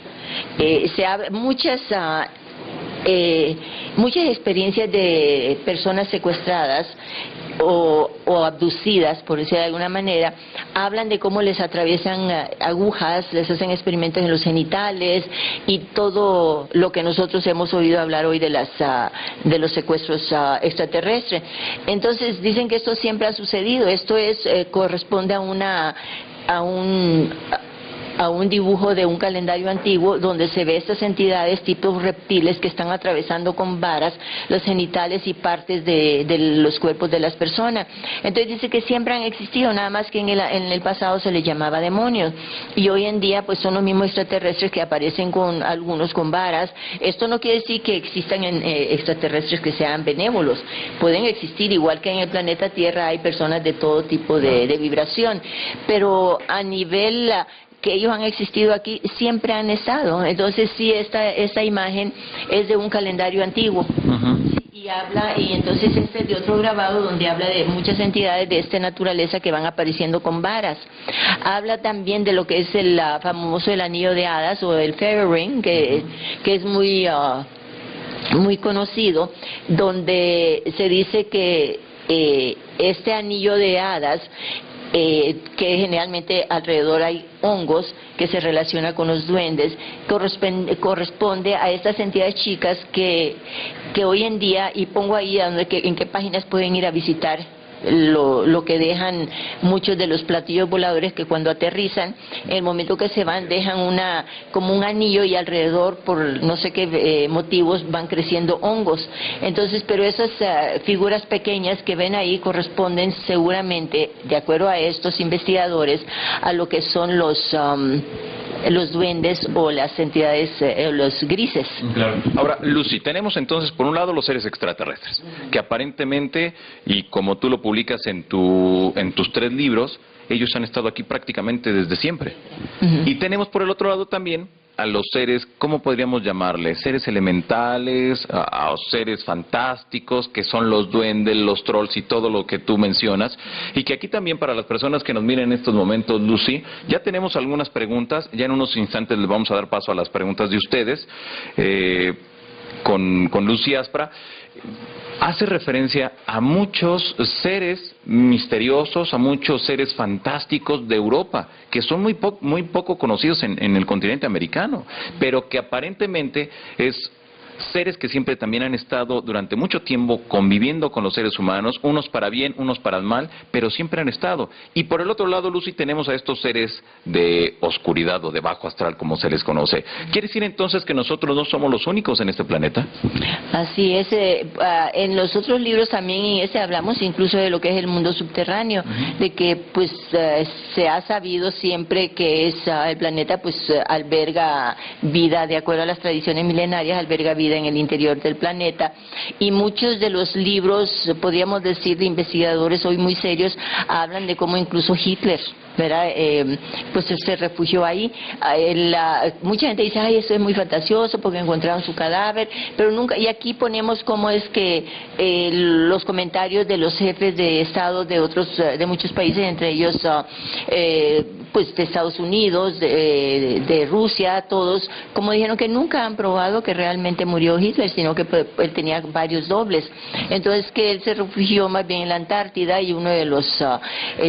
muchas experiencias de personas secuestradas o abducidas, por decirlo de alguna manera, hablan de cómo les atraviesan agujas, les hacen experimentos en los genitales y todo lo que nosotros hemos oído hablar hoy de los secuestros extraterrestres. Entonces dicen que esto siempre ha sucedido. Esto corresponde a un dibujo de un calendario antiguo donde se ve estas entidades tipo reptiles que están atravesando con varas los genitales y partes de los cuerpos de las personas. Entonces dice que siempre han existido, nada más que en el pasado se les llamaba demonios, y hoy en día pues son los mismos extraterrestres que aparecen algunos con varas. Esto no quiere decir que existan extraterrestres que sean benévolos, pueden existir, igual que en el planeta Tierra hay personas de todo tipo de vibración, pero a nivel que ellos han existido aquí, siempre han estado. Entonces sí, esta imagen es de un calendario antiguo. Y entonces este es de otro grabado donde habla de muchas entidades de esta naturaleza que van apareciendo con varas. Habla también de lo que es el famoso el anillo de hadas o el fairy ring, que es muy conocido, donde se dice que este anillo de hadas, que generalmente alrededor hay hongos que se relaciona con los duendes, corresponde a estas entidades chicas que hoy en día, y pongo ahí en qué páginas pueden ir a visitar lo que dejan muchos de los platillos voladores, que cuando aterrizan, en el momento que se van, dejan como un anillo, y alrededor, por no sé qué motivos, van creciendo hongos. Entonces, pero esas figuras pequeñas que ven ahí corresponden seguramente, de acuerdo a estos investigadores, a lo que son los duendes o las entidades, los grises. Claro. Ahora, Lucy, tenemos entonces por un lado los seres extraterrestres, que aparentemente, y como tú lo publicas en tus 3 libros, ellos han estado aquí prácticamente desde siempre. Y tenemos por el otro lado también a los seres, ¿cómo podríamos llamarles? Seres elementales, a seres fantásticos, que son los duendes, los trolls y todo lo que tú mencionas. Y que aquí también, para las personas que nos miren en estos momentos, Lucy, ya tenemos algunas preguntas. Ya en unos instantes les vamos a dar paso a las preguntas de ustedes, con Lucy Aspra. Hace referencia a muchos seres misteriosos, a muchos seres fantásticos de Europa, que son muy poco conocidos en el continente americano, pero que aparentemente es seres que siempre también han estado durante mucho tiempo conviviendo con los seres humanos, unos para bien, unos para mal, pero siempre han estado. Y por el otro lado, Lucy, tenemos a estos seres de oscuridad o de bajo astral, como se les conoce. ¿Quiere decir entonces que nosotros no somos los únicos en este planeta? Así es. En los otros libros también en ese hablamos incluso de lo que es el mundo subterráneo, de que pues se ha sabido siempre que el planeta pues alberga vida, de acuerdo a las tradiciones milenarias, alberga vida en el interior del planeta, y muchos de los libros, podríamos decir, de investigadores hoy muy serios, hablan de cómo incluso Hitler, ¿verdad? Pues se refugió ahí. Mucha gente dice, ay, eso es muy fantasioso porque encontraron su cadáver, pero nunca, y aquí ponemos cómo es que los comentarios de los jefes de Estado de muchos países, entre ellos pues de Estados Unidos, de Rusia, todos, como dijeron que nunca han probado que realmente murió Hitler, sino que él tenía varios dobles. Entonces que él se refugió más bien en la Antártida, y uno de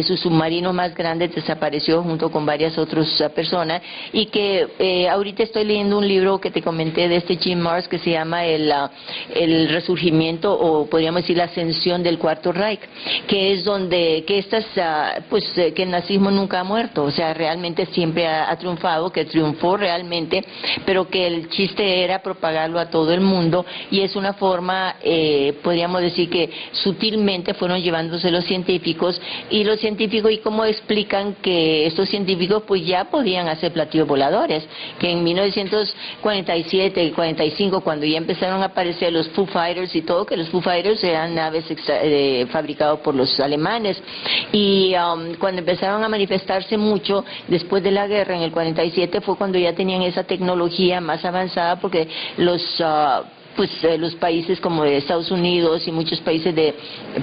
sus submarinos más grandes desapareció junto con varias otras personas, y que ahorita estoy leyendo un libro que te comenté de Jim Marrs, que se llama el resurgimiento, o podríamos decir la ascensión del Cuarto Reich, que es donde que que el nazismo nunca ha muerto, o sea, realmente siempre ha triunfado, que triunfó realmente, pero que el chiste era propagarlo a todo el mundo, y es una forma, podríamos decir que sutilmente fueron llevándose los científicos, y cómo explican que estos científicos pues ya podían hacer platillos voladores, que en 1947 y 45, cuando ya empezaron a aparecer los Foo Fighters y todo, que los Foo Fighters eran naves fabricadas por los alemanes, y cuando empezaron a manifestarse mucho después de la guerra en el 47 fue cuando ya tenían esa tecnología más avanzada, porque los países como de Estados Unidos y muchos países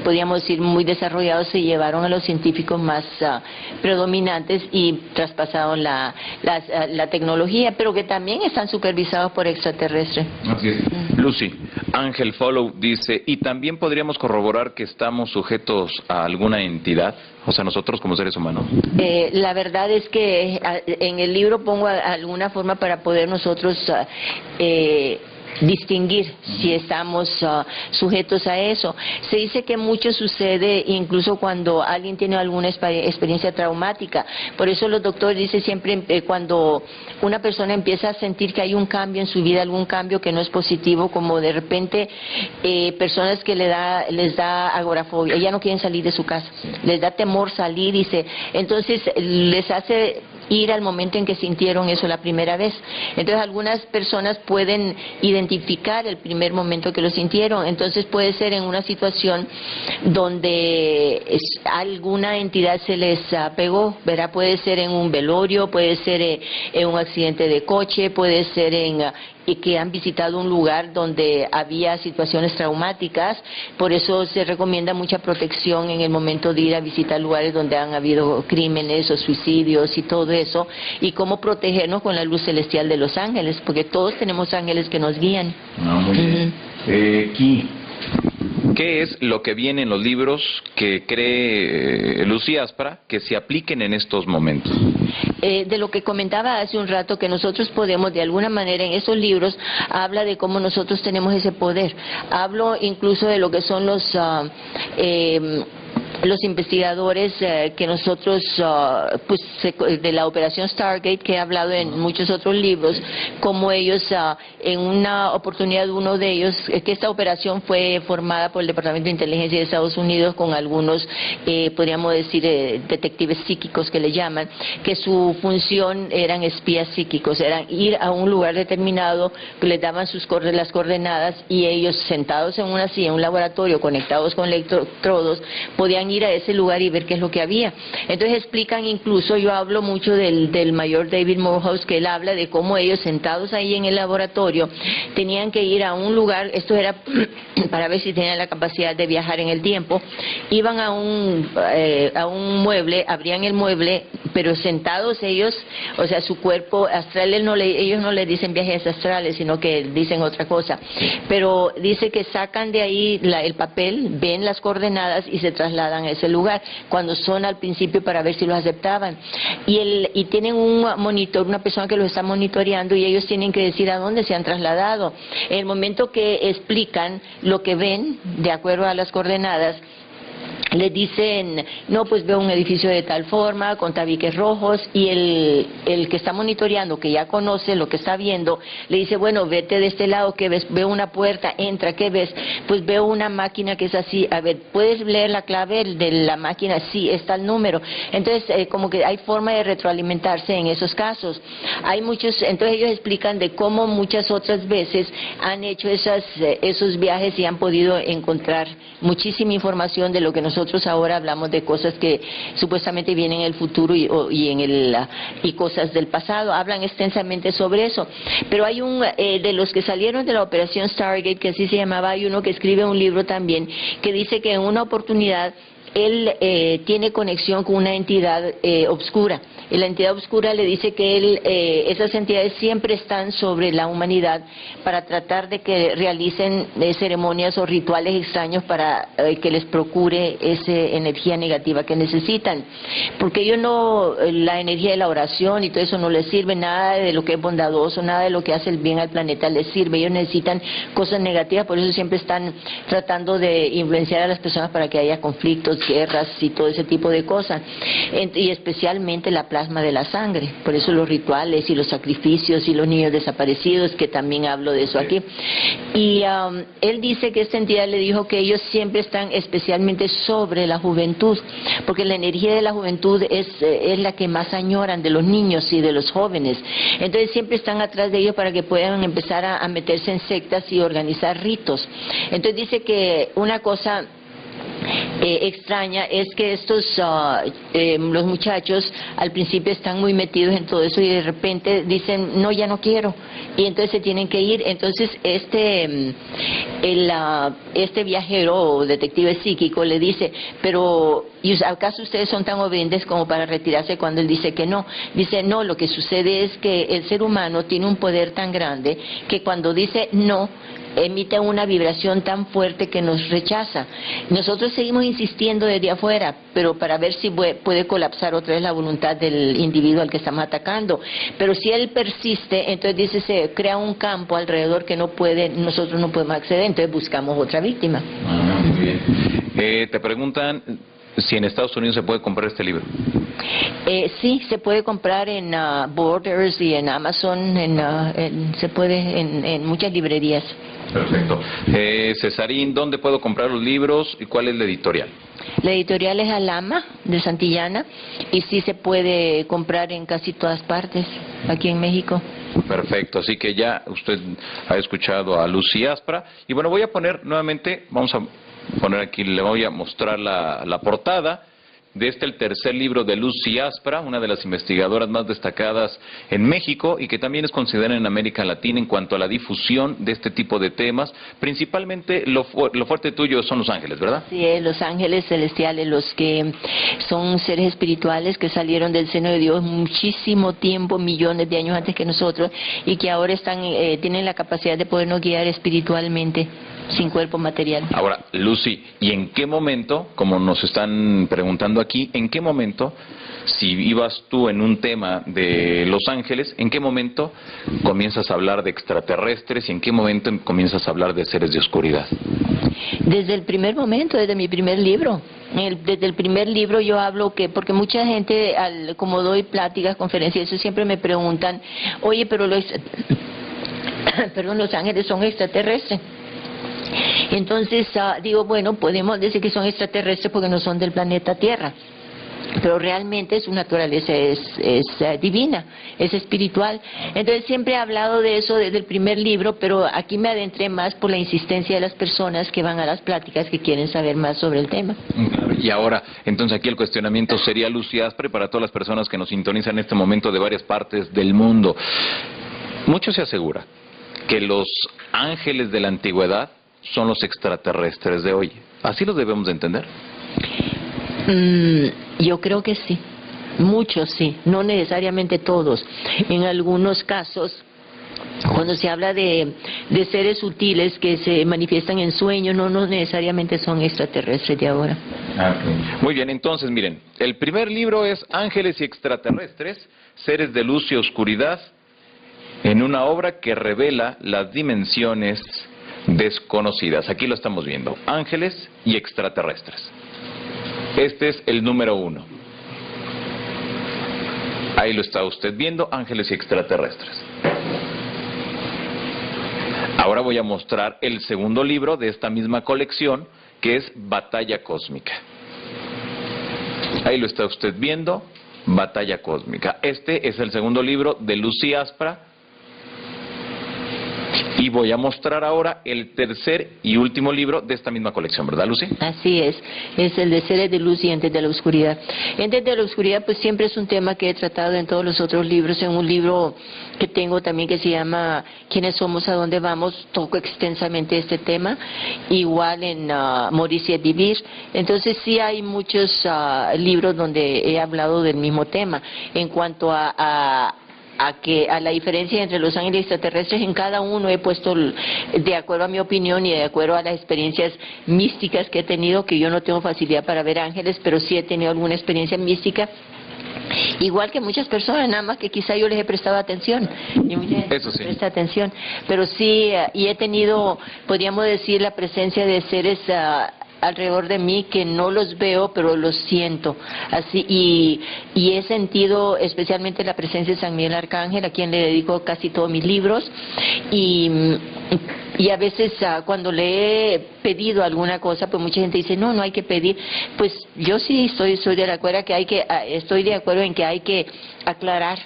podríamos decir, muy desarrollados, se llevaron a los científicos más predominantes y traspasaron la tecnología, pero que también están supervisados por extraterrestres. Así es. Lucy, Ángel Follow dice, ¿y también podríamos corroborar que estamos sujetos a alguna entidad? O sea, nosotros como seres humanos. La verdad es que en el libro pongo alguna forma para poder nosotros distinguir si estamos sujetos a eso. Se dice que mucho sucede incluso cuando alguien tiene alguna experiencia traumática. Por eso los doctores dicen siempre, cuando una persona empieza a sentir que hay un cambio en su vida, algún cambio que no es positivo, como de repente personas que les da agorafobia, ya no quieren salir de su casa, les da temor salir, entonces les hace ir al momento en que sintieron eso la primera vez. Entonces algunas personas pueden identificar el primer momento que lo sintieron, entonces puede ser en una situación donde alguna entidad se les pegó, ¿verdad? Puede ser en un velorio, puede ser en un accidente de coche, puede ser y que han visitado un lugar donde había situaciones traumáticas. Por eso se recomienda mucha protección en el momento de ir a visitar lugares donde han habido crímenes o suicidios y todo eso, y cómo protegernos con la luz celestial de los ángeles, porque todos tenemos ángeles que nos guían. Muy bien. ¿Qué es lo que viene en los libros que cree Lucy Aspra que se apliquen en estos momentos? De lo que comentaba hace un rato, que nosotros podemos, de alguna manera, en esos libros, habla de cómo nosotros tenemos ese poder. Hablo incluso de lo que son los investigadores que nosotros, de la operación Stargate, que he hablado en muchos otros libros, como ellos, en una oportunidad, uno de ellos, que esta operación fue formada por el Departamento de Inteligencia de Estados Unidos con algunos, podríamos decir, detectives psíquicos que le llaman, que su función eran espías psíquicos, eran ir a un lugar determinado, que les daban las coordenadas, y ellos, sentados en una silla, en un laboratorio, conectados con electrodos, podían ir a ese lugar y ver qué es lo que había. Entonces explican, incluso yo hablo mucho del mayor David Morehouse, que él habla de cómo ellos, sentados ahí en el laboratorio, tenían que ir a un lugar, esto era para ver si tenían la capacidad de viajar en el tiempo, iban a un mueble, abrían el mueble, pero sentados ellos, o sea, su cuerpo astral, ellos no le dicen viajes astrales, sino que dicen otra cosa. Pero dice que sacan de ahí el papel, ven las coordenadas y se trasladan a ese lugar, cuando son al principio para ver si los aceptaban. Y tienen un monitor, una persona que los está monitoreando, y ellos tienen que decir a dónde se han trasladado. En el momento que explican lo que ven, de acuerdo a las coordenadas, le dicen, no, pues veo un edificio de tal forma, con tabiques rojos, y el que está monitoreando, que ya conoce lo que está viendo, le dice, bueno, vete de este lado, ¿qué ves? Veo una puerta, entra, ¿qué ves? Pues veo una máquina que es así, a ver, ¿puedes leer la clave de la máquina? Sí, está el número. Entonces, como que hay forma de retroalimentarse en esos casos. Hay muchos, entonces ellos explican de cómo muchas otras veces han hecho esos viajes y han podido encontrar muchísima información de lo que nosotros ahora hablamos de cosas que supuestamente vienen en el futuro y cosas del pasado. Hablan extensamente sobre eso. Pero hay de los que salieron de la operación Stargate, que así se llamaba, hay uno que escribe un libro también, que dice que en una oportunidad él tiene conexión con una entidad obscura. Y la entidad oscura le dice que esas entidades siempre están sobre la humanidad para tratar de que realicen ceremonias o rituales extraños para que les procure esa energía negativa que necesitan. Porque ellos la energía de la oración y todo eso no les sirve, nada de lo que es bondadoso, nada de lo que hace el bien al planeta les sirve. Ellos necesitan cosas negativas, por eso siempre están tratando de influenciar a las personas para que haya conflictos, guerras y todo ese tipo de cosas. Y especialmente la plasma de la sangre, por eso los rituales y los sacrificios y los niños desaparecidos, que también hablo de eso aquí. Y él dice que esta entidad le dijo que ellos siempre están especialmente sobre la juventud, porque la energía de la juventud es la que más añoran de los niños y de los jóvenes. Entonces siempre están atrás de ellos para que puedan empezar a meterse en sectas y organizar ritos. Entonces dice que una cosa extraña es que los muchachos al principio están muy metidos en todo eso y de repente dicen, no, ya no quiero, y entonces se tienen que ir. Entonces este viajero o detective psíquico le dice, pero ¿y acaso ustedes son tan obedientes como para retirarse cuando él dice que no? Dice, no, lo que sucede es que el ser humano tiene un poder tan grande que cuando dice no, emite una vibración tan fuerte que nos rechaza. Nosotros seguimos insistiendo desde afuera, pero para ver si puede colapsar otra vez la voluntad del individuo al que estamos atacando. Pero si él persiste, entonces dice, se crea un campo alrededor que nosotros no podemos acceder, entonces buscamos otra víctima. Muy bien. Te preguntan si en Estados Unidos se puede comprar este libro. Sí, se puede comprar en Borders y en Amazon, se puede en muchas librerías. Perfecto. Cesarín, ¿dónde puedo comprar los libros y cuál es la editorial? La editorial es Alama, de Santillana, y sí se puede comprar en casi todas partes, aquí en México. Perfecto, así que ya usted ha escuchado a Lucy Aspra. Y bueno, voy a poner nuevamente, vamos a poner aquí, le voy a mostrar la portada de el tercer libro de Lucy Aspra, una de las investigadoras más destacadas en México y que también es considerada en América Latina en cuanto a la difusión de este tipo de temas. Principalmente lo fuerte tuyo son los ángeles, ¿verdad? Sí, los ángeles celestiales, los que son seres espirituales que salieron del seno de Dios muchísimo tiempo, millones de años antes que nosotros, y que ahora tienen la capacidad de podernos guiar espiritualmente, sin cuerpo material. Ahora, Lucy, ¿y en qué momento, como nos están preguntando aquí, en qué momento, si ibas tú en un tema de Los Ángeles, en qué momento comienzas a hablar de extraterrestres y en qué momento comienzas a hablar de seres de oscuridad? Desde el primer momento, desde mi primer libro. Desde el primer libro yo hablo porque mucha gente, como doy pláticas, conferencias, eso siempre me preguntan, oye, pero los ángeles son extraterrestres. Entonces digo, bueno, podemos decir que son extraterrestres porque no son del planeta Tierra, pero realmente su naturaleza es divina, es espiritual. Entonces siempre he hablado de eso desde el primer libro, pero aquí me adentré más por la insistencia de las personas que van a las pláticas, que quieren saber más sobre el tema. Y ahora, entonces aquí el cuestionamiento sería, Lucy Aspra, para todas las personas que nos sintonizan en este momento de varias partes del mundo. Mucho se asegura que los ángeles de la antigüedad son los extraterrestres de hoy. ¿Así los debemos de entender? Yo creo que sí. Muchos sí, no necesariamente todos. En algunos casos, cuando se habla de seres sutiles que se manifiestan en sueños, no necesariamente son extraterrestres de ahora. Muy bien, entonces miren, el primer libro es Ángeles y extraterrestres, seres de luz y oscuridad, en una obra que revela las dimensiones desconocidas. Aquí lo estamos viendo, Ángeles y extraterrestres. Este es el número 1. Ahí lo está usted viendo, Ángeles y extraterrestres. Ahora voy a mostrar el segundo libro de esta misma colección, que es Batalla Cósmica. Ahí lo está usted viendo, Batalla Cósmica. Este es el segundo libro de Lucy Aspra. Y voy a mostrar ahora el tercer y último libro de esta misma colección, ¿verdad, Lucy? Así es el de Seres de Luz y Entes de la Oscuridad. Entes de la Oscuridad pues siempre es un tema que he tratado en todos los otros libros. En un libro que tengo también que se llama ¿Quiénes somos, a dónde vamos?, toco extensamente este tema. Igual en Maurice Vivir. Entonces sí hay muchos libros donde he hablado del mismo tema. En cuanto a la diferencia entre los ángeles y extraterrestres, en cada uno he puesto, de acuerdo a mi opinión y de acuerdo a las experiencias místicas que he tenido, que yo no tengo facilidad para ver ángeles, pero sí he tenido alguna experiencia mística, igual que muchas personas, nada más que quizá yo les he prestado atención, y mucha gente Eso sí. presta atención, pero sí, y he tenido, podríamos decir, la presencia de seres alrededor de mí que no los veo pero los siento así, y he sentido especialmente la presencia de San Miguel Arcángel, a quien le dedico casi todos mis libros, y a veces cuando le he pedido alguna cosa, pues mucha gente dice no hay que pedir. Pues yo sí soy de acuerdo que estoy de acuerdo en que hay que aclarar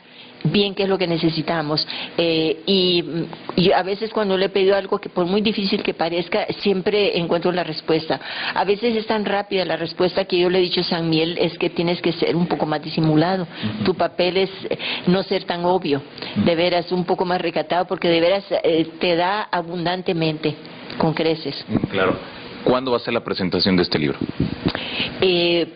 bien qué es lo que necesitamos, y a veces cuando le he pedido algo que por muy difícil que parezca, siempre encuentro la respuesta. A veces es tan rápida la respuesta que yo le he dicho a San Miguel, es que tienes que ser un poco más disimulado, tu papel es no ser tan obvio, de veras un poco más recatado, porque de veras te da abundantemente, con creces. Claro. ¿Cuándo va a ser la presentación de este libro?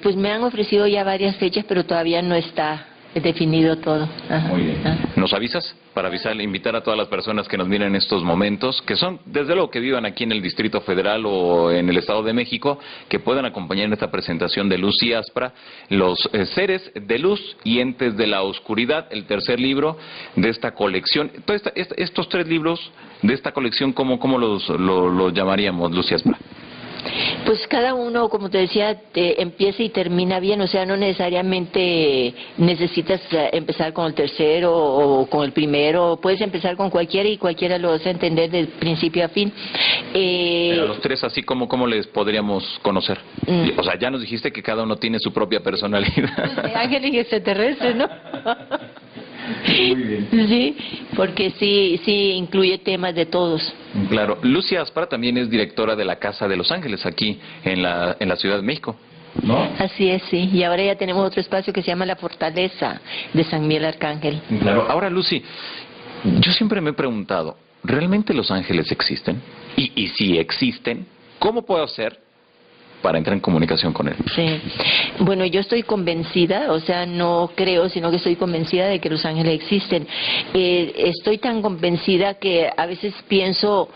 Pues me han ofrecido ya varias fechas, pero todavía no está definido todo. Ajá. Muy bien. ¿Nos avisas? Para invitar a todas las personas que nos miren en estos momentos, que son, desde luego, que vivan aquí en el Distrito Federal o en el Estado de México, que puedan acompañar en esta presentación de Lucy Aspra, los seres de luz y entes de la oscuridad, el tercer libro de esta colección. Estos tres libros de esta colección, ¿cómo los llamaríamos, Lucy Aspra? Pues cada uno, como te decía, empieza y termina bien, o sea, no necesariamente necesitas empezar con el tercero o con el primero, puedes empezar con cualquiera y cualquiera lo vas a entender de principio a fin. Pero los tres, así como les podríamos conocer. O sea, ya nos dijiste que cada uno tiene su propia personalidad. Ángeles y extraterrestres, ¿no? Muy bien. Sí, porque sí incluye temas de todos. Claro. Lucy Aspra también es directora de la Casa de los Ángeles aquí en la Ciudad de México, ¿no? Así es, sí. Y ahora ya tenemos otro espacio que se llama La Fortaleza de San Miguel Arcángel. Claro. Ahora, Lucy, yo siempre me he preguntado, ¿realmente los ángeles existen? Y si existen, ¿cómo puedo hacer para entrar en comunicación con él? Sí. Bueno, yo estoy convencida, o sea, no creo, sino que estoy convencida de que los ángeles existen. Estoy tan convencida que a veces pienso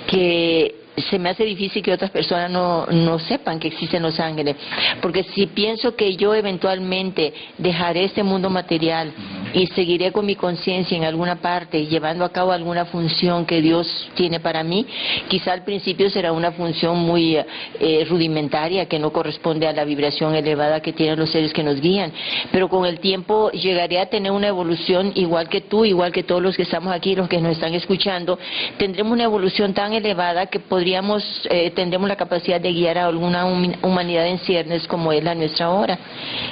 que se me hace difícil que otras personas no sepan que existen los ángeles, porque si pienso que yo eventualmente dejaré este mundo material y seguiré con mi conciencia en alguna parte llevando a cabo alguna función que Dios tiene para mí, quizá al principio será una función muy rudimentaria, que no corresponde a la vibración elevada que tienen los seres que nos guían, pero con el tiempo llegaré a tener una evolución igual que tú, igual que todos los que estamos aquí, los que nos están escuchando. Tendremos una evolución tan elevada que tendremos la capacidad de guiar a alguna humanidad en ciernes como es la nuestra ahora.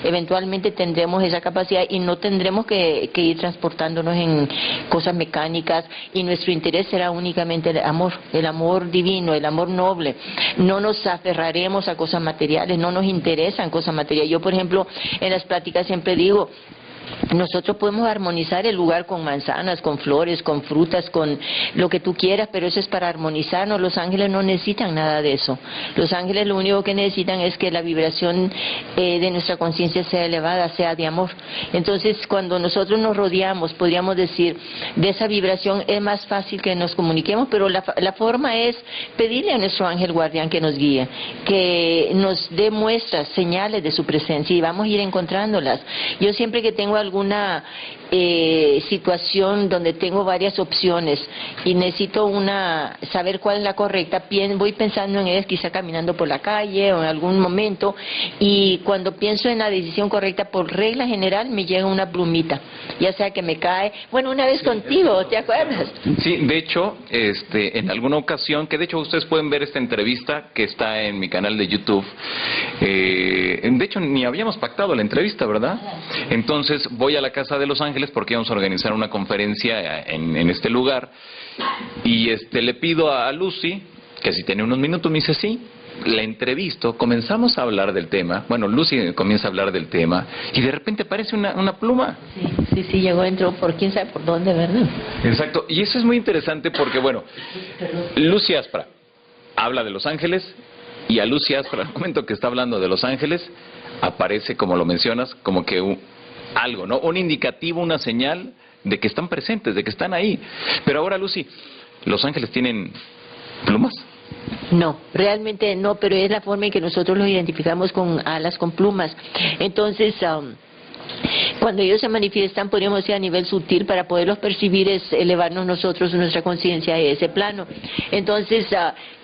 Eventualmente tendremos esa capacidad y no tendremos que ir transportándonos en cosas mecánicas, y nuestro interés será únicamente el amor divino, el amor noble. No nos aferraremos a cosas materiales, no nos interesan cosas materiales. Yo, por ejemplo, en las pláticas siempre digo, nosotros podemos armonizar el lugar con manzanas, con flores, con frutas, con lo que tú quieras, pero eso es para armonizarnos. Los ángeles no necesitan nada de eso. Los ángeles lo único que necesitan es que la vibración de nuestra conciencia sea elevada, sea de amor. Entonces, cuando nosotros nos rodeamos, podríamos decir, de esa vibración, es más fácil que nos comuniquemos, pero la forma es pedirle a nuestro ángel guardián que nos guíe, que nos dé muestras, señales de su presencia, y vamos a ir encontrándolas. Yo siempre que tengo alguna situación donde tengo varias opciones y necesito saber cuál es la correcta, voy pensando en ellas, quizá caminando por la calle o en algún momento, y cuando pienso en la decisión correcta, por regla general me llega una plumita, ya sea que me cae, bueno, una vez contigo, ¿te acuerdas? Sí, de hecho, en alguna ocasión, que de hecho ustedes pueden ver esta entrevista que está en mi canal de YouTube, de hecho ni habíamos pactado la entrevista, ¿verdad? Entonces voy a la Casa de los Ángeles porque vamos a organizar una conferencia en este lugar, y le pido a Lucy que si tiene unos minutos. Me dice sí. La entrevisto, comenzamos a hablar del tema, bueno, Lucy comienza a hablar del tema y de repente aparece una pluma. Sí, llegó, entró por quién sabe por dónde, ¿verdad? Exacto, y eso es muy interesante porque, bueno, Lucy Aspra habla de los ángeles, y a Lucy Aspra, al momento que está hablando de los ángeles, aparece, como lo mencionas, como que algo, ¿no? Un indicativo, una señal de que están presentes, de que están ahí. Pero ahora, Lucy, ¿los ángeles tienen plumas? No, realmente no, pero es la forma en que nosotros los identificamos con alas, con plumas. Entonces, cuando ellos se manifiestan, podríamos decir a nivel sutil, para poderlos percibir es elevarnos nosotros nuestra conciencia a ese plano. Entonces,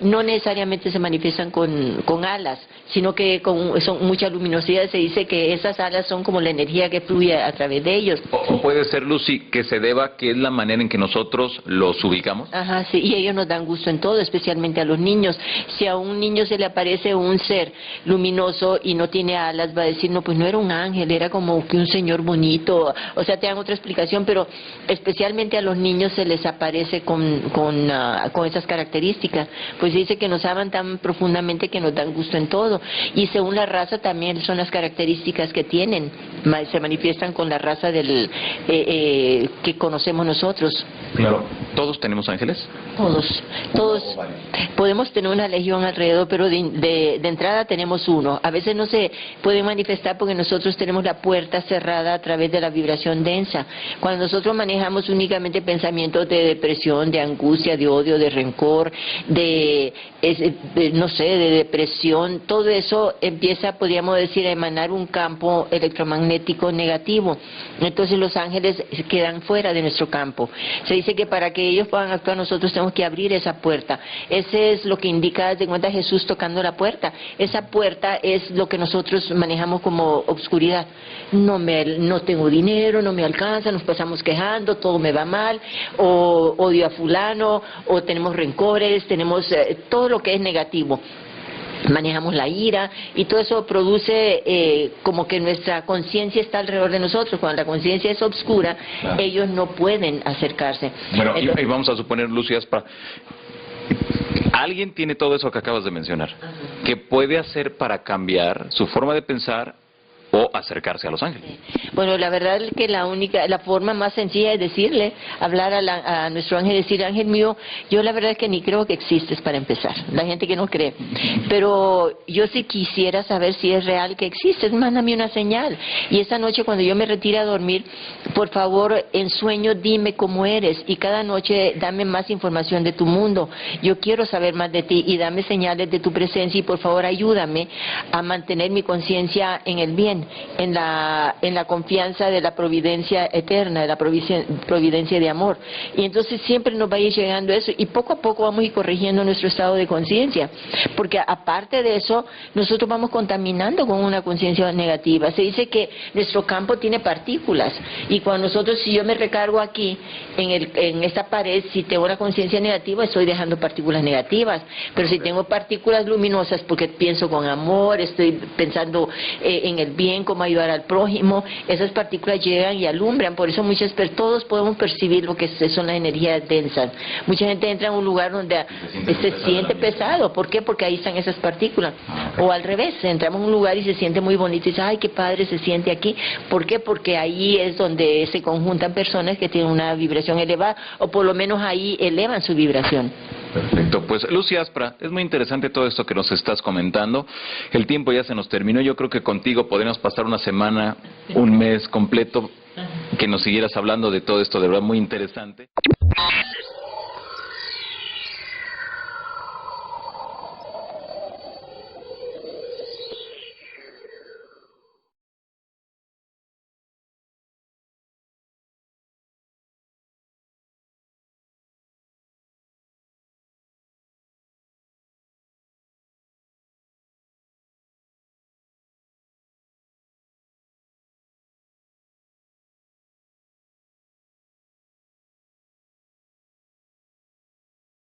no necesariamente se manifiestan con alas, sino que son mucha luminosidad. Se dice que esas alas son como la energía que fluye a través de ellos. O puede ser, Lucy, que se deba que es la manera en que nosotros los ubicamos. Ajá, sí, y ellos nos dan gusto en todo, especialmente a los niños. Si a un niño se le aparece un ser luminoso y no tiene alas, va a decir, no, pues no era un ángel, era como que un señor bonito, o sea, te dan otra explicación, pero especialmente a los niños se les aparece con esas características, pues dice que nos aman tan profundamente que nos dan gusto en todo, y según la raza también son las características que tienen, se manifiestan con la raza que conocemos nosotros. Claro. ¿Todos tenemos ángeles? Todos podemos tener una legión alrededor, pero de entrada tenemos uno. A veces no se pueden manifestar porque nosotros tenemos la puerta cerrada a través de la vibración densa. Cuando nosotros manejamos únicamente pensamientos de depresión, de angustia, de odio, de rencor, de depresión, todo eso empieza, podríamos decir, a emanar un campo electromagnético negativo. Entonces los ángeles quedan fuera de nuestro campo. Se dice que para que ellos puedan actuar, nosotros tenemos que abrir esa puerta. Ese es lo que indica, de cuenta, Jesús tocando la puerta. Esa puerta es lo que nosotros manejamos como obscuridad. No tengo dinero, no me alcanza, nos pasamos quejando, todo me va mal, o odio a fulano, o tenemos rencores, tenemos todo lo que es negativo. Manejamos la ira y todo eso produce como que nuestra conciencia está alrededor de nosotros. Cuando la conciencia es oscura, claro, ellos no pueden acercarse. Bueno, y vamos a suponer, Lucy Aspra, alguien tiene todo eso que acabas de mencionar. ¿Qué puede hacer para cambiar su forma de pensar o acercarse a los ángeles? Bueno, la verdad es que la forma más sencilla es decirle, hablar a nuestro ángel, decir, ángel mío, yo la verdad es que ni creo que existes, para empezar, la gente que no cree, pero yo sí quisiera saber si es real que existes, mándame una señal, y esta noche cuando yo me retire a dormir, por favor, en sueño dime cómo eres, y cada noche dame más información de tu mundo, yo quiero saber más de ti, y dame señales de tu presencia, y por favor ayúdame a mantener mi conciencia en el bien, en la confianza de la providencia eterna, de la providencia de amor. Y entonces siempre nos va a ir llegando eso, y poco a poco vamos a ir corrigiendo nuestro estado de conciencia, porque aparte de eso, nosotros vamos contaminando con una conciencia negativa. Se dice que nuestro campo tiene partículas, y cuando si yo me recargo aquí, en esta pared, si tengo una conciencia negativa, estoy dejando partículas negativas, pero si tengo partículas luminosas, porque pienso con amor, estoy pensando en el bien, bien, cómo ayudar al prójimo, esas partículas llegan y alumbran, por eso todos podemos percibir lo que son las energías densas. Mucha gente entra en un lugar donde se siente pesado, ¿por qué? Porque ahí están esas partículas. O al revés, entramos a un lugar y se siente muy bonito y dice, ay, qué padre se siente aquí. ¿Por qué? Porque ahí es donde se conjuntan personas que tienen una vibración elevada, o por lo menos ahí elevan su vibración. Perfecto, pues Lucy Aspra, es muy interesante todo esto que nos estás comentando. El tiempo ya se nos terminó, yo creo que contigo podríamos pasar una semana, un mes completo, que nos siguieras hablando de todo esto, de verdad muy interesante.